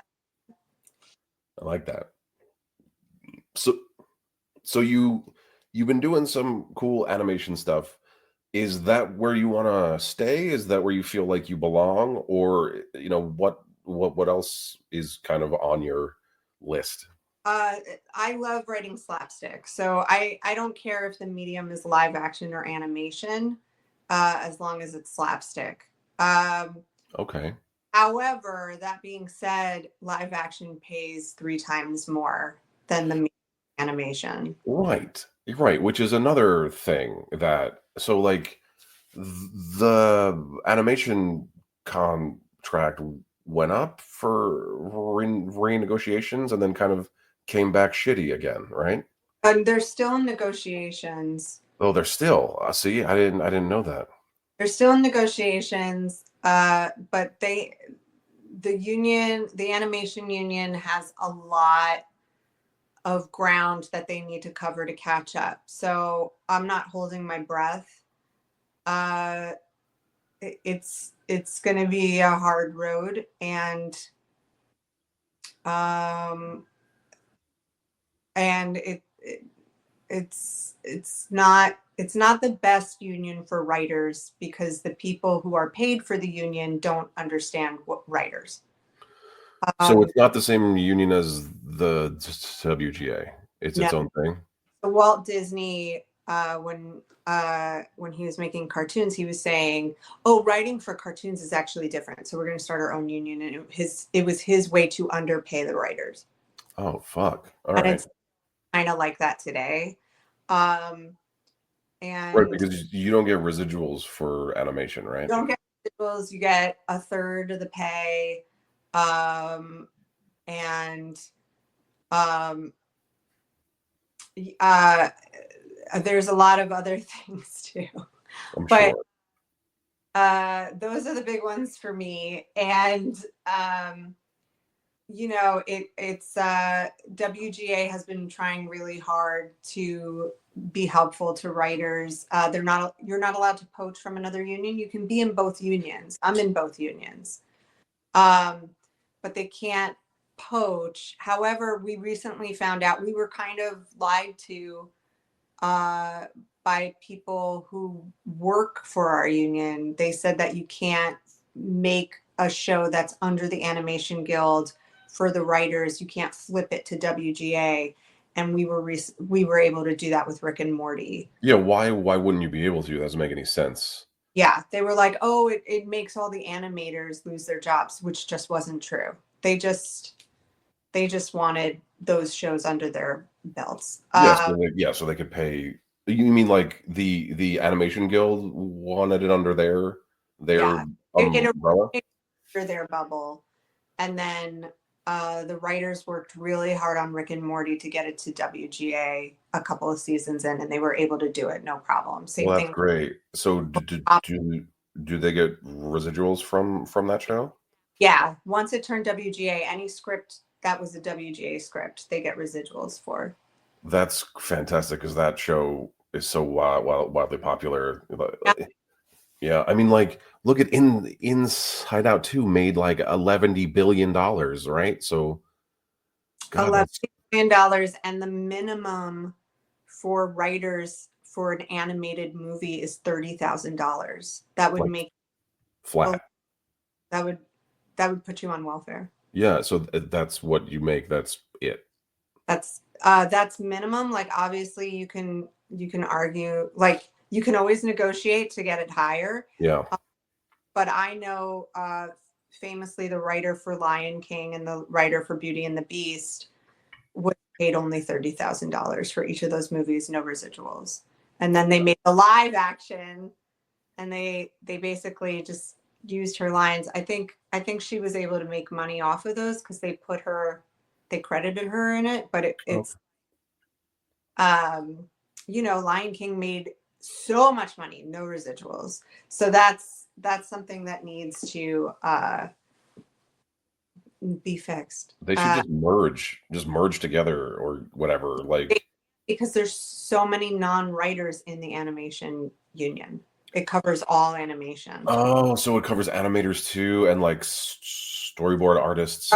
like that. So you've been doing some cool animation stuff. Is that where you want to stay? Is that where you feel like you belong? Or, you know, what else is kind of on your list? I love writing slapstick. So I don't care if the medium is live action or animation, as long as it's slapstick. Okay. However, that being said, live action pays 3 times more than the animation. Right. Which is another thing that, so like the animation contract went up for renegotiations and then kind of came back shitty again, right? And they're still in negotiations. Oh, they're still. See, I didn't know that. They're still in negotiations, but the union, the animation union, has a lot of ground that they need to cover to catch up. So I'm not holding my breath. It's going to be a hard road, and it's not the best union for writers, because the people who are paid for the union don't understand what writers. So it's not the same union as the WGA. It's its No. own thing. Walt Disney, when he was making cartoons, he was saying, "Oh, writing for cartoons is actually different. So we're going to start our own union." And it was his way to underpay the writers. Oh, fuck! All and right. It's kind of like that today. And Right, because you don't get residuals for animation, right? You don't get residuals. You get a third of the pay, and there's a lot of other things too. I'm but sure. Those are the big ones for me. And it's WGA has been trying really hard to be helpful to writers. You're not allowed to poach from another union. You can be in both unions. I'm in both unions, but they can't poach. However, we recently found out we were kind of lied to by people who work for our union. They said that you can't make a show that's under the Animation Guild for the writers. You can't flip it to WGA. And we were able to do that with Rick and Morty. Yeah, why wouldn't you be able to? That doesn't make any sense. Yeah, they were like, "Oh, it makes all the animators lose their jobs," which just wasn't true. They just wanted those shows under their belts. So they could pay. You mean like the Animation Guild wanted it under their umbrella? Under their bubble, and then the writers worked really hard on Rick and Morty to get it to WGA a couple of seasons in, and they were able to do it no problem. Same Well, thing. that's great. So do they get residuals from that show? Yeah, once it turned WGA, any script that was a WGA script, they get residuals for. That's fantastic, because that show is so wildly popular. Yeah, I mean, like, look at Inside Out 2 made like $11 billion, right? So, God, $11 billion, and the minimum for writers for an animated movie is $30,000. That would make flat. That would put you on welfare. Yeah, so that's what you make. That's it. That's minimum. Like, obviously, you can argue, like, you can always negotiate to get it higher. Yeah. But I know, famously, the writer for Lion King and the writer for Beauty and the Beast was paid only $30,000 for each of those movies, no residuals. And then they made the live action, and they basically just used her lines. I think she was able to make money off of those because they credited her in it. But it's Lion King made so much money, no residuals. So that's something that needs to be fixed. They should just merge together or whatever, like, because there's so many non-writers in the animation union. It covers all animation. Oh, so it covers animators too, and like storyboard artists,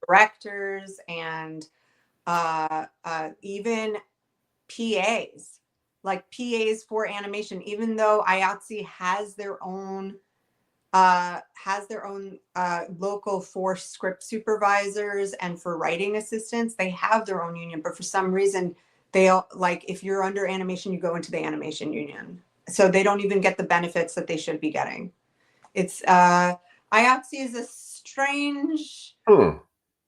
directors, and even PAs, like PAs for animation. Even though IATSE has their own local for script supervisors and for writing assistants, they have their own union. But for some reason, if you're under animation, you go into the animation union. So they don't even get the benefits that they should be getting. It's IATSE is a strange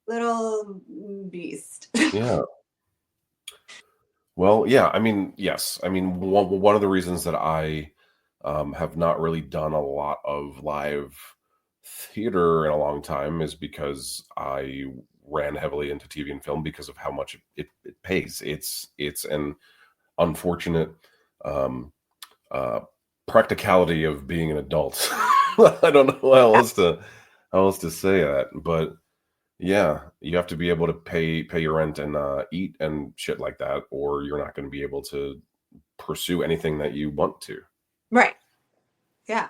little beast. Yeah. Well, yeah. I mean, yes. I mean, one of the reasons that I have not really done a lot of live theater in a long time is because I ran heavily into TV and film because of how much it pays. It's an unfortunate um, uh, practicality of being an adult. I don't know how else to say that, but yeah, you have to be able to pay your rent and eat and shit like that, or you're not going to be able to pursue anything that you want to. Right. Yeah.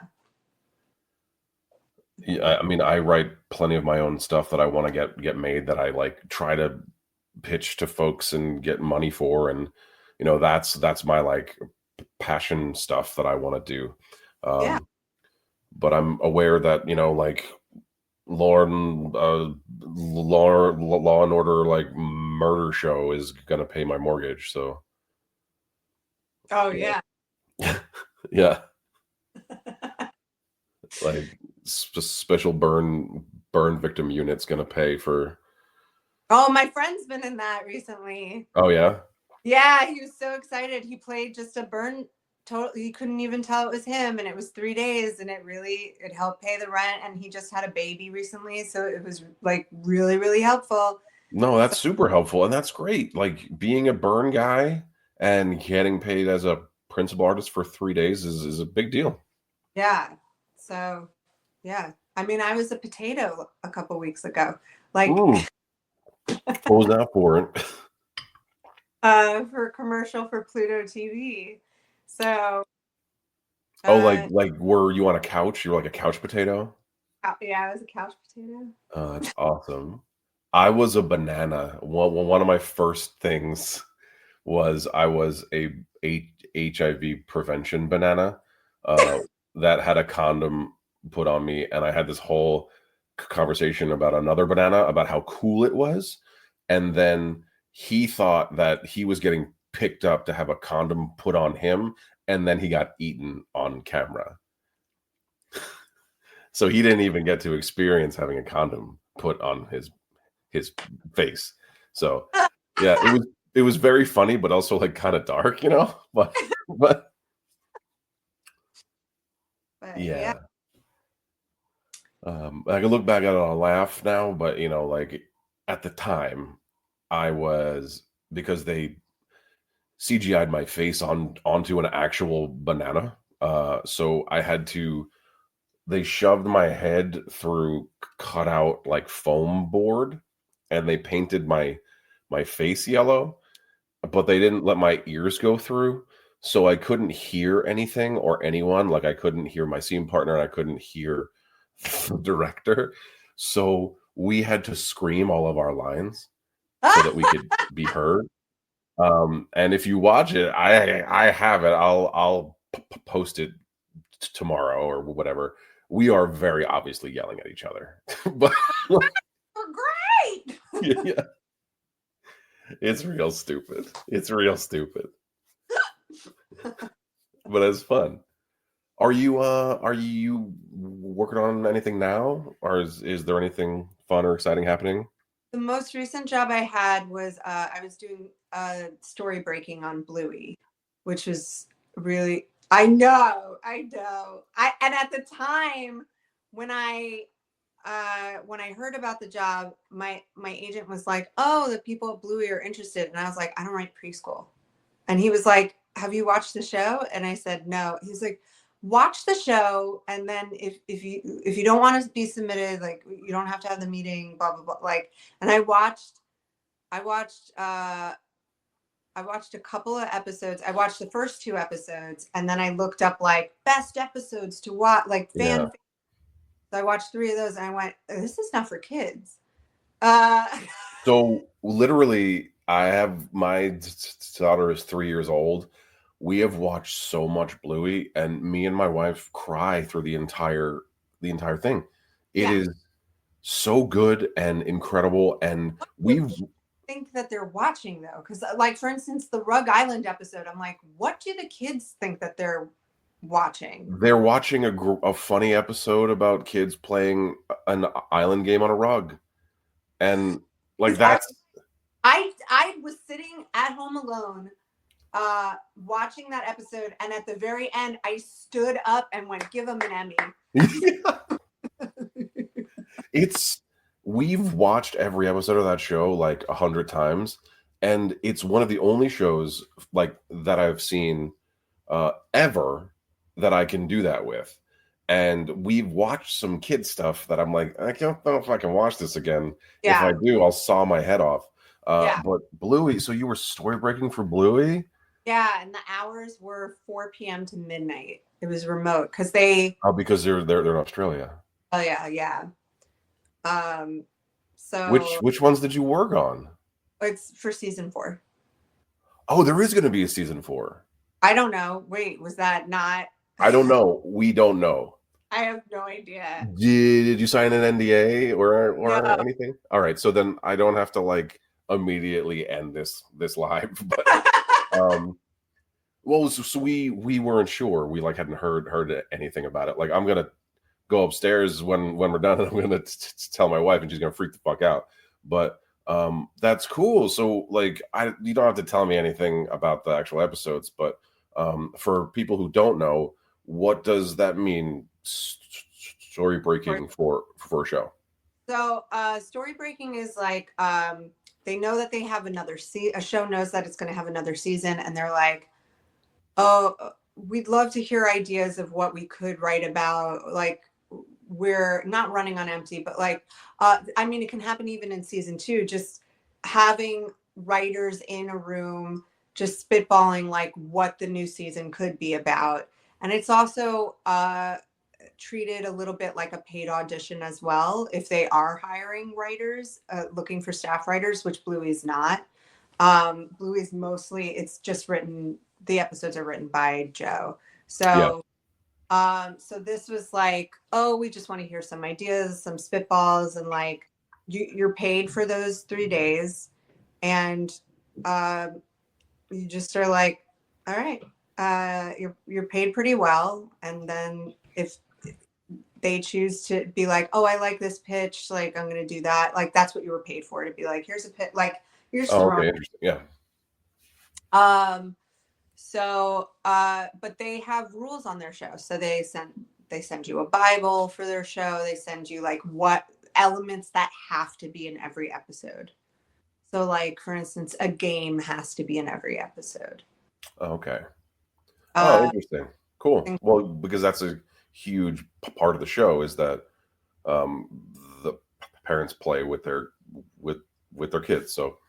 Yeah, I mean, I write plenty of my own stuff that I want to get made that I like try to pitch to folks and get money for, and that's my like passion stuff that I want to do. Yeah. But I'm aware that like Law and Order like murder show is gonna pay my mortgage. So Oh yeah. yeah, like special burn victim unit's gonna pay for. Oh, my friend's been in that recently. Oh yeah. Yeah, he was so excited. He played just a burn. Totally, you couldn't even tell it was him, and it was 3 days, and it helped pay the rent. And he just had a baby recently, so it was like really, really helpful. No, that's super helpful, and that's great. Like being a burn guy and getting paid as a principal artist for 3 days is a big deal. Yeah. So, yeah. I mean, I was a potato a couple weeks ago, like What was that for? for a commercial for Pluto TV. So, Oh, like were you on a couch? You were like a couch potato? yeah, I was a couch potato. Oh, that's awesome. I was a banana. One of my first things was I was a HIV prevention banana that had a condom put on me, and I had this whole conversation about another banana about how cool it was, and then he thought that he was getting picked up to have a condom put on him, and then he got eaten on camera. So he didn't even get to experience having a condom put on his face. So yeah, it was very funny, but also like kind of dark, but Yeah. yeah. I can look back at it and laugh now, but like at the time I was, because they CGI'd my face onto an actual banana. So they shoved my head through cutout like foam board, and they painted my face yellow, but they didn't let my ears go through. So I couldn't hear anything or anyone. Like I couldn't hear my scene partner, and I couldn't hear the director. So we had to scream all of our lines so that we could be heard. And if you watch it, I have it. I'll post it tomorrow or whatever. We are very obviously yelling at each other, but Great. yeah, it's real stupid. It's real stupid, but it's fun. Are you working on anything now, or is there anything fun or exciting happening? The most recent job I had was I was doing story breaking on Bluey, which was really, I know. And at the time when I heard about the job, my agent was like, "Oh, the people at Bluey are interested," and I was like, "I don't write preschool," and he was like, "Have you watched the show?" And I said, "No." He's like, "Watch the show, and then if you don't want to be submitted, like you don't have to have the meeting, blah blah blah." Like, and I watched a couple of episodes. I watched the first 2 episodes, and then I looked up like best episodes to watch, like Yeah. So I watched 3 of those, and I went, "This is not for kids." So literally, I have my daughter is 3 years old. We have watched so much Bluey, and me and my wife cry through the entire thing. It Yeah. is so good and incredible, and we've Think that they're watching though, because like for instance, the Rug Island episode, I'm like, what do the kids think that they're watching? they're watching a funny episode about kids playing an island game on a rug, and like that's I was sitting at home alone watching that episode, and at the very end I stood up and went, "Give them an Emmy." We've watched every episode of that show like 100 times, and it's one of the only shows like that I've seen ever that I can do that with. And we've watched some kid stuff that I'm like, I don't know if I can watch this again. If I Yeah. do, I'll saw my head off. Yeah. But Bluey, so you were story breaking for Bluey? Yeah. And the hours were 4 p.m. to midnight. It was remote because they, Oh, because they're in Australia. oh, yeah. Yeah. Um, Which so which ones did you work on? it's for season 4. Oh, there is going to be a season 4. I don't know. Wait, was that not? I don't know. We don't know. I have no idea. Did you sign an NDA or No. anything? All right, so then I don't have to like immediately end this live. But well, so we weren't sure. We like hadn't heard anything about it. Like I'm gonna go upstairs when we're done, and I'm gonna tell my wife, and she's gonna freak the fuck out. But that's cool. So like you don't have to tell me anything about the actual episodes, but for people who don't know, what does that mean? Story breaking for a show. So story breaking is like they know that they have another a show knows that it's going to have another season, and they're like, oh, we'd love to hear ideas of what we could write about. Like we're not running on empty, but like I mean, it can happen even in season 2, just having writers in a room just spitballing like what the new season could be about. And it's also treated a little bit like a paid audition as well, if they are hiring writers, looking for staff writers, which Bluey's not. Bluey's mostly, it's just written, the episodes are written by Joe. So so this was like, oh, we just want to hear some ideas, some spitballs, and like you're paid for those 3 days, and you just are like, all right, you're paid pretty well, and then if they choose to be like, oh, I like this pitch, like I'm gonna do that, like that's what you were paid for, to be like, here's a pitch, like you're just okay, interesting. Yeah. So but they have rules on their show, so they send you a Bible for their show. They send you like what elements that have to be in every episode. So like for instance, a game has to be in every episode. Okay. Oh, interesting. Cool. Well, because that's a huge part of the show is that the parents play with their kids. So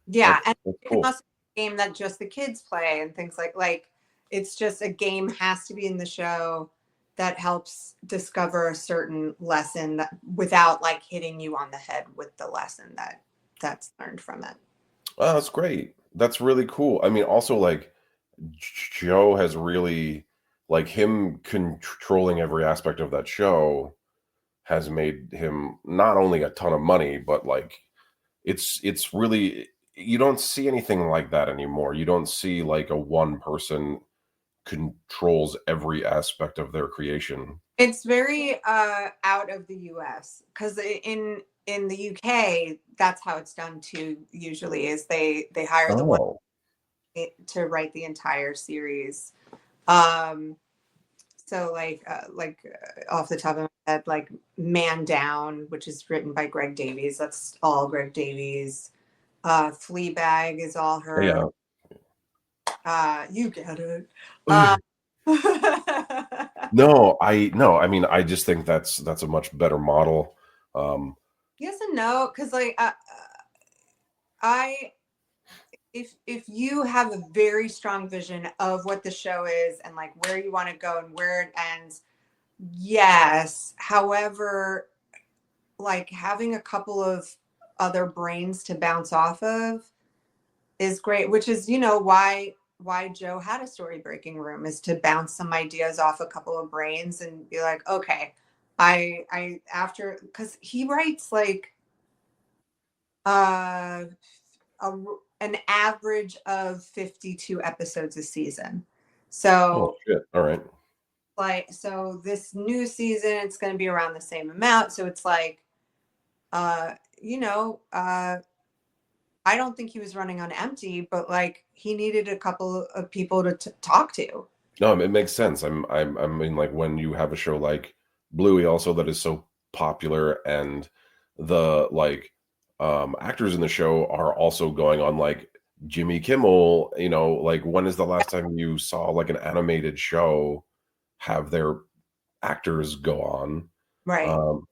yeah, and that's it can cool. also be a game that just the kids play and things like it's just a game has to be in the show that helps discover a certain lesson that, without like hitting you on the head with the lesson that's learned from it. Oh, that's great. That's really cool. I mean, also like Joe has really like him controlling every aspect of that show has made him not only a ton of money, but like it's really, you don't see anything like that anymore. You don't see like a one person controls every aspect of their creation. It's very out of the US, because in the UK that's how it's done too. Usually is they hire the one to write the entire series. So like off the top of my head, like Man Down, which is written by Greg Davies. That's all Greg Davies. Fleabag is all her. Yeah. You get it. No, I mean, I just think that's a much better model. Yes and no, because like if you have a very strong vision of what the show is and like where you want to go and where it ends, yes. However, like having a couple of other brains to bounce off of is great, which is, you know, why Joe had a story breaking room, is to bounce some ideas off a couple of brains and be like, okay, I after, because he writes like an average of 52 episodes a season. So shit. All right. like, so this new season it's going to be around the same amount, so it's like you know, I don't think he was running on empty, but like he needed a couple of people to talk to. No, it makes sense. I mean, like when you have a show like Bluey, also that is so popular, and the like actors in the show are also going on like Jimmy Kimmel. You know, like when is the last time you saw like an animated show have their actors go on? Right. Um,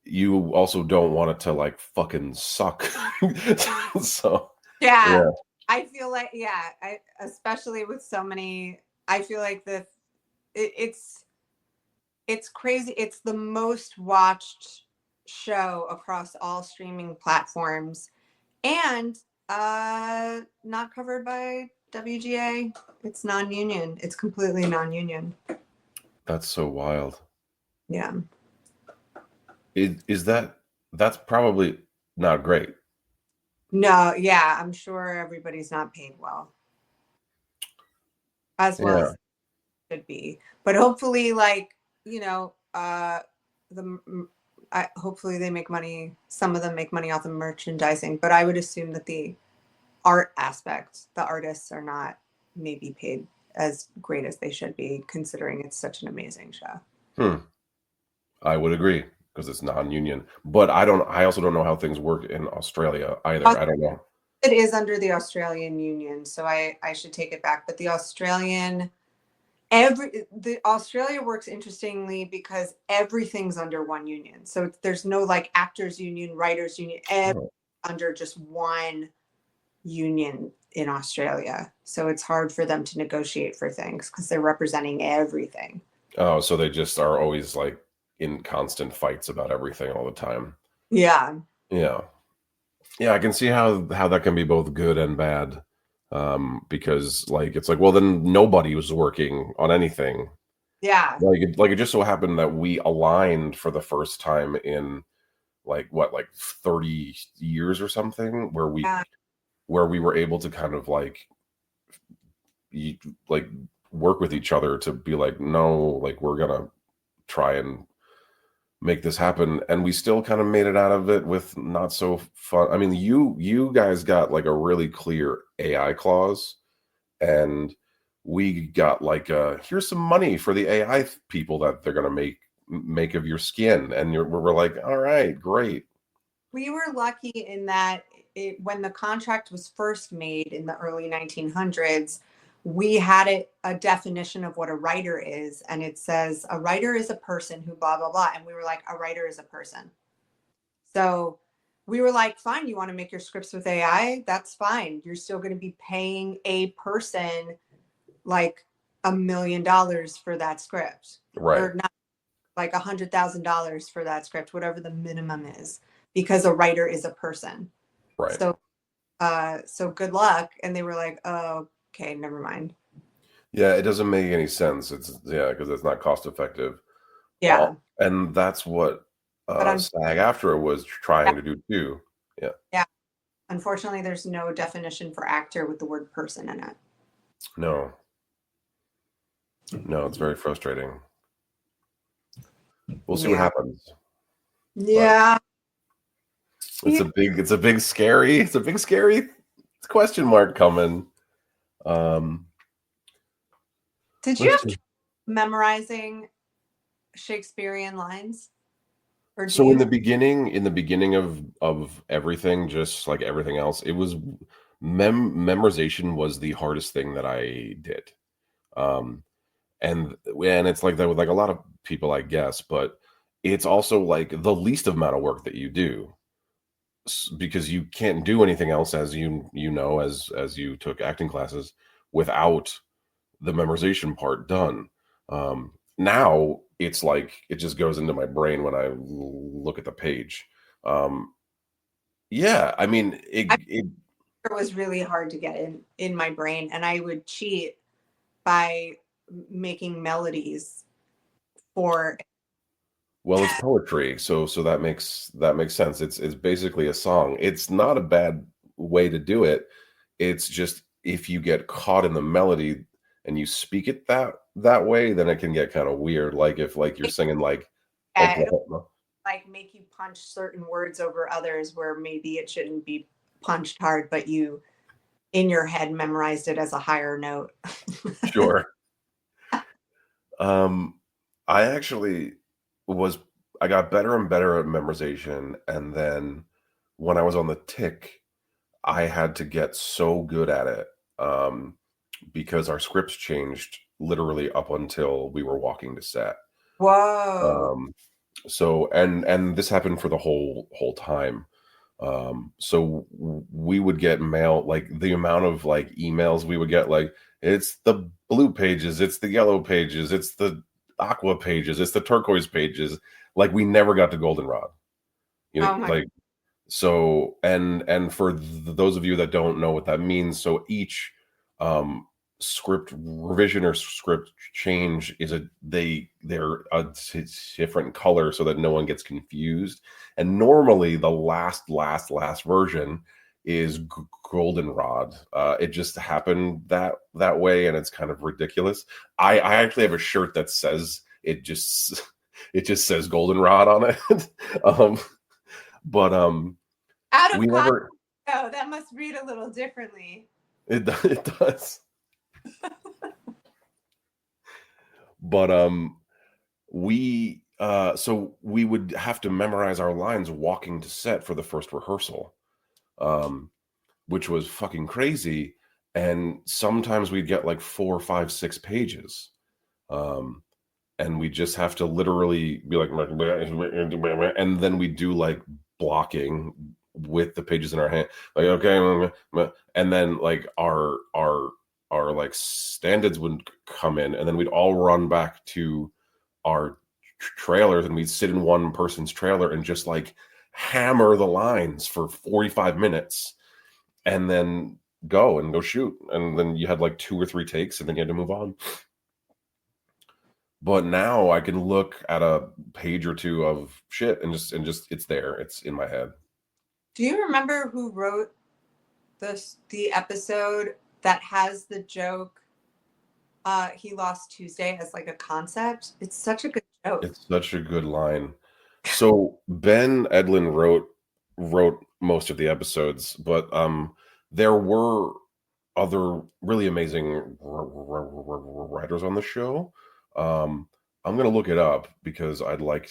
you also don't want it to like fucking suck. So Yeah. yeah, I feel like, yeah, especially with so many, I feel like it's it's crazy. It's the most watched show across all streaming platforms, and not covered by WGA. It's non-union. It's completely non-union. that's so wild. Yeah. Is that's probably not great. No, yeah, I'm sure everybody's not paid as well Yeah. as should be. But hopefully, like, you know, the hopefully they make money. Some of them make money off of merchandising, but I would assume that the art aspect, the artists are not maybe paid as great as they should be, considering it's such an amazing show. I would agree because it's non-union. But I also don't know how things work in Australia either. I don't know. It is under the Australian Union, so I should take it back. But the Australia works interestingly because everything's under one union. So there's no like actors union, writers union, under just one union in Australia. So it's hard for them to negotiate for things because they're representing everything. Oh, so they just are always like in constant fights about everything all the time. Yeah. Yeah. Yeah, I can see how that can be both good and bad. Because like it's like, well, then nobody was working on anything. Yeah. Like it just so happened that we aligned for the first time in like what, like 30 years or something, Yeah. where we were able to kind of like like work with each other to be like, no, like we're gonna try and make this happen, and we still kind of made it out of it with not so fun. I mean, you guys got like a really clear AI clause, and we got like here's some money for the AI people that they're gonna make of your skin, and we're like, all right, great. We were lucky in that when the contract was first made in the early 1900s, we had a definition of what a writer is. And it says a writer is a person who blah, blah, blah. And we were like, a writer is a person. So we were like, fine, you want to make your scripts with AI? That's fine. You're still going to be paying a person like $1 million for that script. Right. Or not, like $100,000 for that script, whatever the minimum is, because a writer is a person. Right. So good luck. And they were like, oh, okay, never mind. Yeah, it doesn't make any sense. It's because it's not cost effective. Yeah. And that's what But SAG-AFTRA was trying to do too. Yeah. Yeah. Unfortunately, there's no definition for actor with the word person in it. No, it's very frustrating. We'll see what happens. Yeah. It's a big scary question mark coming. Did you have memorizing Shakespearean lines? Or so in the beginning of everything, just like everything else, it was memorization was the hardest thing that I did. And it's like that with like a lot of people, I guess, but it's also like the least amount of work that you do, because you can't do anything else, as as you took acting classes, without the memorization part done. Now it's like it just goes into my brain when I look at the page. Yeah, I mean, it was really hard to get in my brain, and I would cheat by making melodies for. Well, it's poetry, so that makes sense. It's basically a song. It's not a bad way to do it. It's just if you get caught in the melody and you speak it that way, then it can get kind of weird. Like if like you're singing like Oklahoma. Like make you punch certain words over others where maybe it shouldn't be punched hard, but you in your head memorized it as a higher note. Sure. I actually was I got better and better at memorization, and then when I was on the tick, I had to get so good at it because our scripts changed literally up until we were walking to set. Whoa. So and this happened for the whole time. So we would get mail, like the amount of like emails we would get, like it's the blue pages, it's the yellow pages, it's the aqua pages, it's the turquoise pages. Like we never got to goldenrod, Oh my. like so. And for those of you that don't know what that means, so each script revision or script change is they're a different color so that no one gets confused. And normally the last version is goldenrod. It just happened that way, and it's kind of ridiculous. I actually have a shirt that says it just says goldenrod on it. But Out of we context, never that must read a little differently. it does. But we so we would have to memorize our lines walking to set for the first rehearsal, which was fucking crazy. And sometimes we'd get like 4, 5, 6 pages, and we just have to literally be like, and then we do like blocking with the pages in our hand, like okay, and then like our like stand-ins would come in, and then we'd all run back to our trailers, and we'd sit in one person's trailer and just like hammer the lines for 45 minutes and then go shoot. And then you had like 2 or 3 takes, and then you had to move on. But now I can look at a page or 2 of shit and just it's there. It's in my head. Do you remember who wrote the episode that has the joke he lost Tuesday as like a concept? It's such a good joke. It's such a good line. So Ben Edlin wrote most of the episodes, but there were other really amazing writers on the show. I'm gonna look it up because I know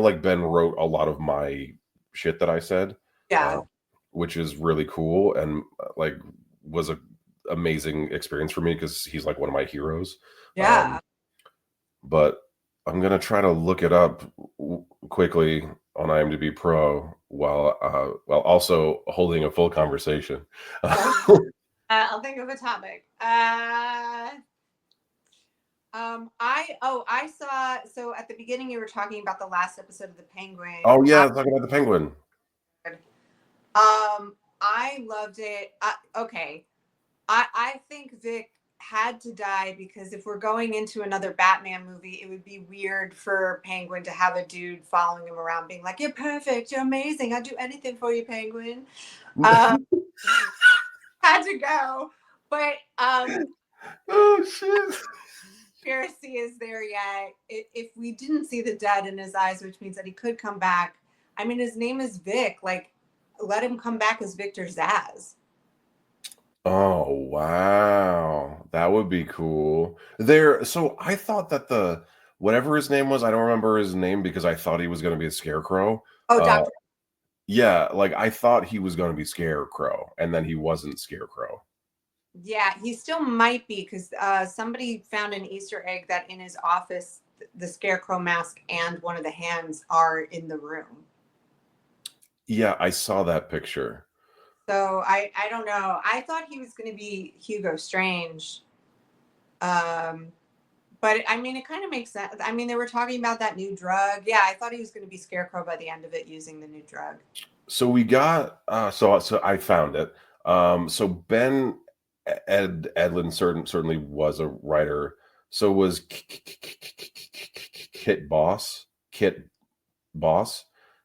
like Ben wrote a lot of my shit that I said, Yeah. which is really cool, and like was a amazing experience for me because he's like one of my heroes. Yeah. But I'm gonna try to look it up quickly on IMDb Pro while also holding a full conversation. I'll think of a topic. I saw, so at the beginning you were talking about the last episode of The Penguin. Oh yeah, talking about the Penguin. I loved it. Okay. I think Vic had to die because if we're going into another Batman movie, it would be weird for Penguin to have a dude following him around being like, you're perfect, you're amazing, I'd do anything for you, Penguin. Had to go. But oh shit. Conspiracy is there yet. If we didn't see the dead in his eyes, which means that he could come back. I mean, his name is Vic. Like, let him come back as Victor Zsasz. Oh wow, that would be cool. So I thought that the whatever his name was, I don't remember his name because I thought he was going to be a scarecrow. Oh, Doctor. Yeah, like I thought he was going to be Scarecrow, and then he wasn't Scarecrow. Yeah, he still might be because somebody found an Easter egg that in his office, the Scarecrow mask and one of the hands are in the room. Yeah, I saw that picture. So I don't know. I thought he was going to be Hugo Strange. But I mean, it kind of makes sense. I mean, they were talking about that new drug. Yeah, I thought he was going to be Scarecrow by the end of it using the new drug. So we got so I found it. So Ben Edlin certainly was a writer. So was Kit Boss,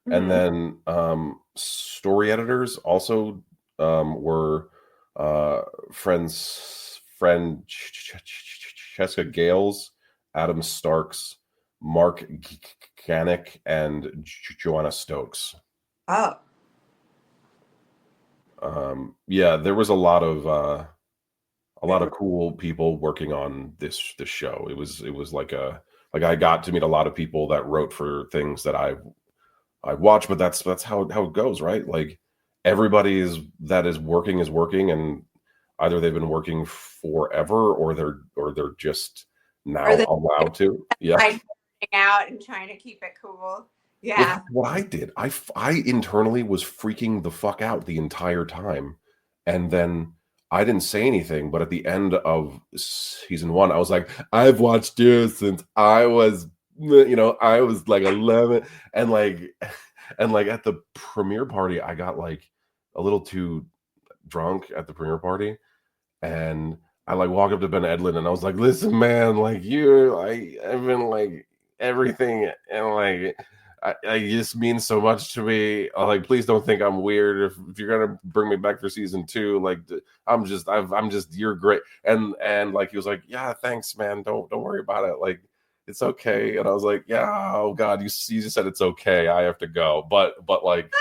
Mm-hmm. and then story editors also were Francesca Gales, Adam Starks, Mark Ganek, and Joanna Stokes. Oh. Yeah, there was a lot of cool people working on this show. It was like a Like I got to meet a lot of people that wrote for things that I watch, but that's how it goes, right? Like everybody that is working, and either they've been working forever or they're just Or now the allowed to. Yeah. hiding out and trying to keep it cool. Well, Yeah. that's what I did. I internally was freaking the fuck out the entire time. And then I didn't say anything, but at the end of season 1, I was like, I've watched you since I was, I was like 11. And like, at the premiere party, I got like a little too drunk at the premiere party. And I like walk up to Ben Edlund and I was like, listen, man, like I've been like everything, and like I just means so much to me. Like, please don't think I'm weird. If you're gonna bring me back for season 2, like I'm just you're great. And like he was like, yeah, thanks, man. Don't worry about it. Like it's okay. And I was like, yeah, oh God, you just said it's okay. I have to go. But like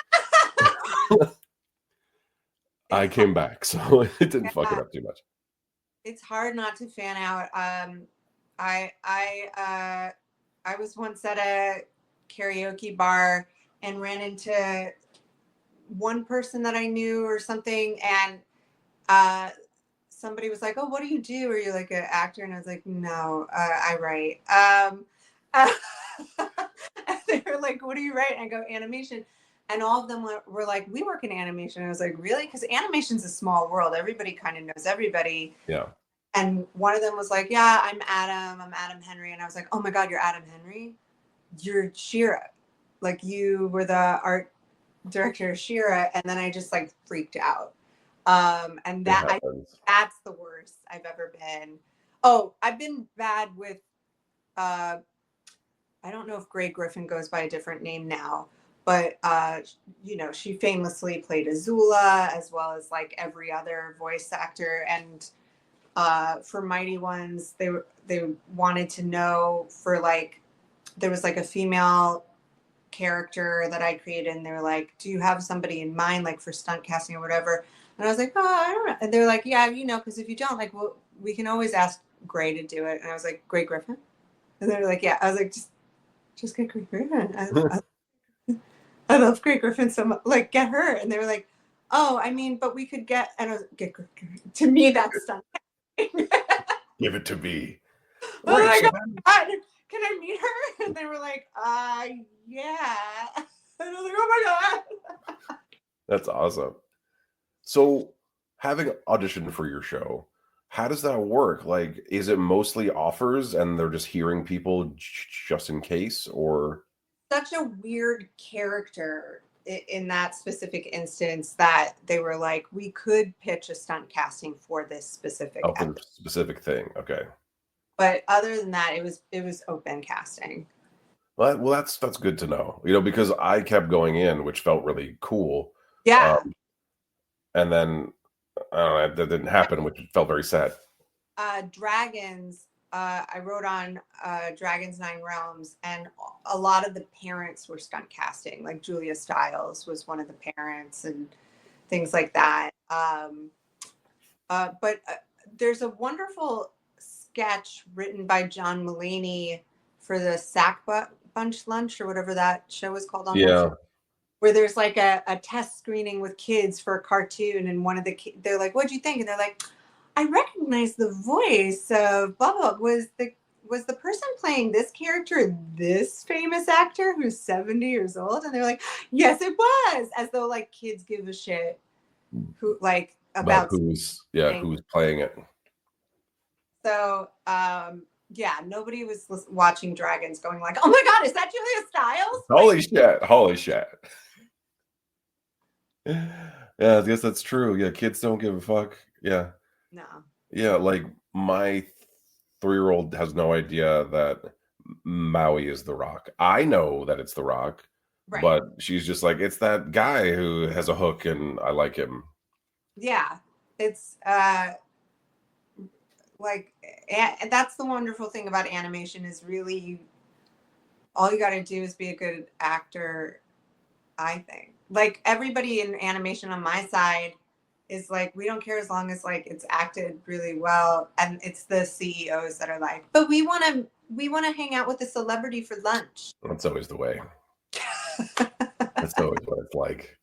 I came back, so it didn't fuck it up too much. It's hard not to fan out. I was once at a karaoke bar and ran into one person that I knew or something, and somebody was like, "Oh, what do you do? Are you like an actor?" And I was like, "No, I write." And they were like, "What do you write?" And I go, "Animation." And all of them were like, "We work in animation." And I was like, "Really?" Because animation's a small world. Everybody kind of knows everybody. Yeah. And one of them was like, "Yeah, I'm Adam Henry." And I was like, "Oh my God, you're Adam Henry? You're Shira. Like you were the art director of Shira." And then I just like freaked out. And that's the worst I've ever been. Oh, I've been bad with, I don't know if Grey Griffin goes by a different name now, but she famously played Azula as well as like every other voice actor. And for Mighty Ones, they wanted to know for like, there was like a female character that I created, and they were like, "Do you have somebody in mind, like for stunt casting or whatever?" And I was like, "Oh, I don't know." And they're like, "Yeah, because if you don't, like, well, we can always ask Grey to do it." And I was like, "Grey Griffin?" And they were like, "Yeah." I was like, just get Grey Griffin. I love Grey Griffin so much. Like, get her. And they were like, "Oh, I mean, but we could get," and I was like, "Get Grey Griffin." To me, that's stunt. Give it to me. I was like, "Oh my God, can I meet her?" And they were like, yeah. And I was like, "Oh my God." That's awesome. So having auditioned for your show, how does that work? Like, is it mostly offers and they're just hearing people just in case, or? Such a weird character in that specific instance that they were like, we could pitch a stunt casting for this specific Oh, for the specific thing. Okay. But other than that, it was open casting. Well, that's good to know, because I kept going in, which felt really cool. Yeah. And then I don't know, that didn't happen, which felt very sad. Dragons, I wrote on Dragons 9 Realms, and a lot of the parents were stunt casting. Like Julia Stiles was one of the parents and things like that. But there's a wonderful sketch written by John Mulaney for the Sack Bunch Lunch or whatever that show is called on Netflix, where there's like a test screening with kids for a cartoon, and one of the they're like, "What'd you think?" And they're like, "I recognize the voice of blah blah. Was the person playing this character this famous actor who's 70 years old?" And they're like, "Yes, it was," as though like kids give a shit who like about who's playing it. So yeah, nobody was watching Dragons going like, "Oh my God, is that Julia Stiles?" Holy shit. Yeah, I guess that's true. Yeah, kids don't give a fuck. Yeah. No. Yeah, like my 3-year-old has no idea that Maui is The Rock. I know that it's The Rock, right. But she's just like, it's that guy who has a hook and I like him. Yeah, it's like, that's the wonderful thing about animation is really all you got to do is be a good actor, I think. Like everybody in animation on my side is like, we don't care as long as like it's acted really well. And it's the CEOs that are like, but we want to we want to hang out with a celebrity for lunch. That's always the way. That's always what it's like.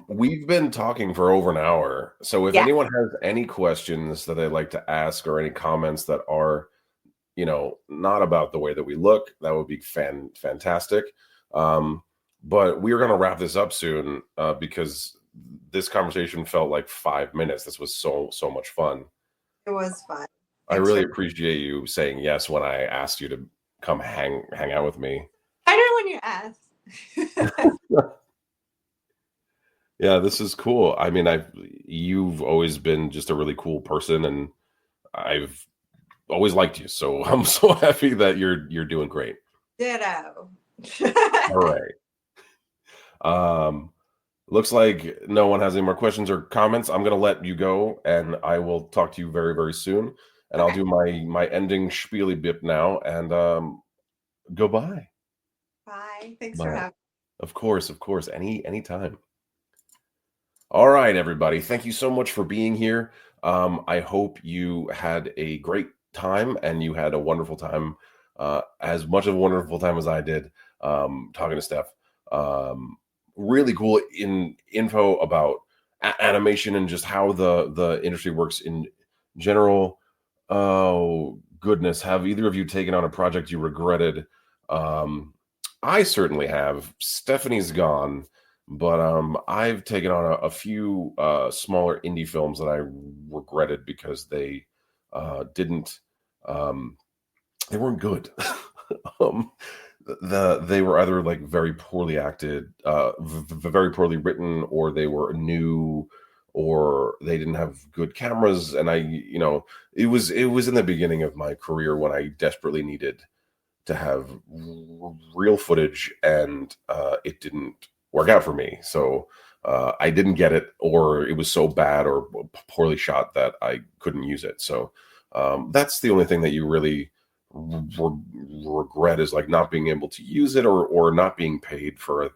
We've been talking for over an hour. So if Yeah. anyone has any questions that they'd like to ask or any comments that are, not about the way that we look, that would be fantastic. But we are going to wrap this up soon because this conversation felt like 5 minutes. This was so much fun. It was fun. I really appreciate you saying yes when I asked you to come hang out with me. I know when you asked. Yeah, this is cool. I mean, you've always been just a really cool person, and I've always liked you. So I'm so happy that you're doing great. Ditto. All right. Looks like no one has any more questions or comments. I'm gonna let you go, and I will talk to you very, very soon. And I'll do my ending spiely bip now, and goodbye. Bye. Thanks for having me. Of course. Anytime. All right, everybody. Thank you so much for being here. I hope you had a great time and you had a wonderful time, as much of a wonderful time as I did, talking to Steph. Really cool info about animation and just how the industry works in general. Oh, goodness. Have either of you taken on a project you regretted? I certainly have. Stephanie's gone. But I've taken on a few smaller indie films that I regretted because they didn't they weren't good. They were either like very poorly acted, very poorly written, or they were new, or they didn't have good cameras. And it was in the beginning of my career when I desperately needed to have real footage, and it didn't work out for me. So I didn't get it, or it was so bad or poorly shot that I couldn't use it. So that's the only thing that you really regret, is like not being able to use it, or not being paid for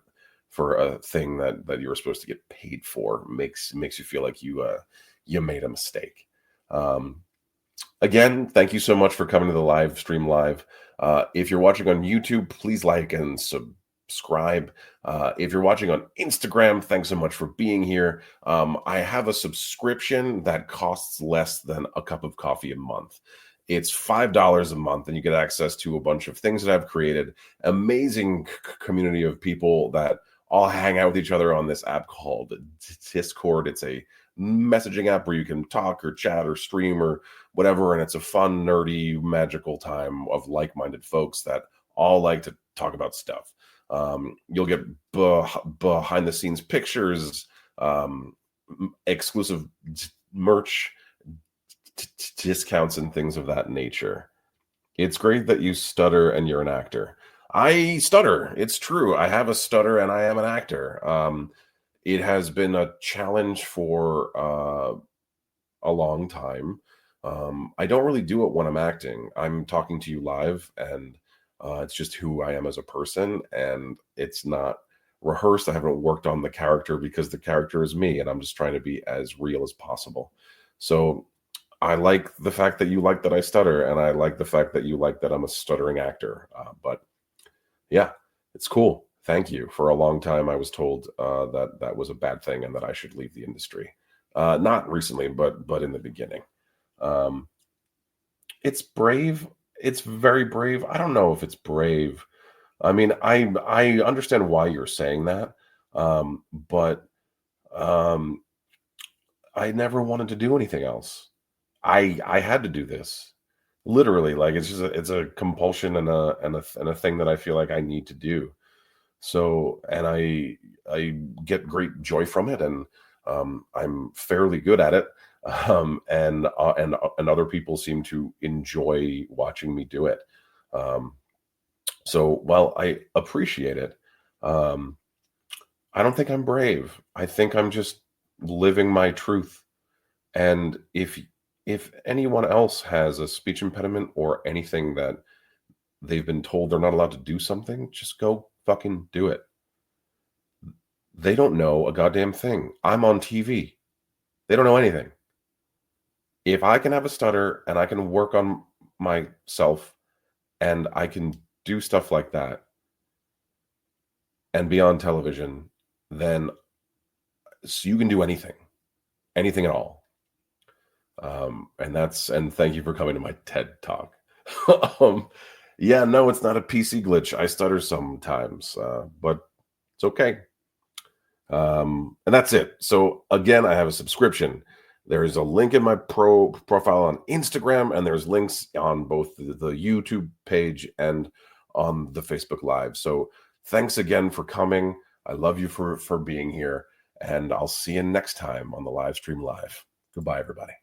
a thing that you were supposed to get paid for. Makes you feel like you made a mistake. Again, thank you so much for coming to the live stream live. If you're watching on YouTube, please like and subscribe. If you're watching on Instagram, thanks so much for being here. I have a subscription that costs less than a cup of coffee a month. It's $5 a month, and you get access to a bunch of things that I've created. Amazing community of people that all hang out with each other on this app called Discord. It's a messaging app where you can talk or chat or stream or whatever, and it's a fun, nerdy, magical time of like-minded folks that all like to talk about stuff. You'll get behind the scenes pictures, exclusive merch, discounts, and things of that nature. It's great that you stutter and you're an actor. I stutter. It's true. I have a stutter and I am an actor. It has been a challenge for a long time. I don't really do it when I'm acting. I'm talking to you live, and it's just who I am as a person, and it's not rehearsed. I haven't worked on the character because the character is me, and I'm just trying to be as real as possible. So I like the fact that you like that I stutter, and I like the fact that you like that I'm a stuttering actor. But yeah, it's cool. Thank you. For a long time, I was told that was a bad thing and that I should leave the industry. Not recently, but in the beginning. It's brave. It's very brave. I don't know if it's brave. I mean, I understand why you're saying that, but I never wanted to do anything else. I had to do this, literally. Like it's a compulsion and a thing that I feel like I need to do. So, and I get great joy from it, and I'm fairly good at it. And other people seem to enjoy watching me do it. So while I appreciate it, I don't think I'm brave. I think I'm just living my truth. And if anyone else has a speech impediment or anything that they've been told they're not allowed to do something, just go fucking do it. They don't know a goddamn thing. I'm on TV. They don't know anything. If I can have a stutter and I can work on myself and I can do stuff like that and be on television, then you can do anything at all. And thank you for coming to my TED talk. Yeah, no, it's not a PC glitch. I stutter sometimes, but it's okay. And that's it. So again, I have a subscription. There's a link in my profile on Instagram, and there's links on both the YouTube page and on the Facebook Live. So thanks again for coming. I love you for being here, and I'll see you next time on the live stream live. Goodbye, everybody.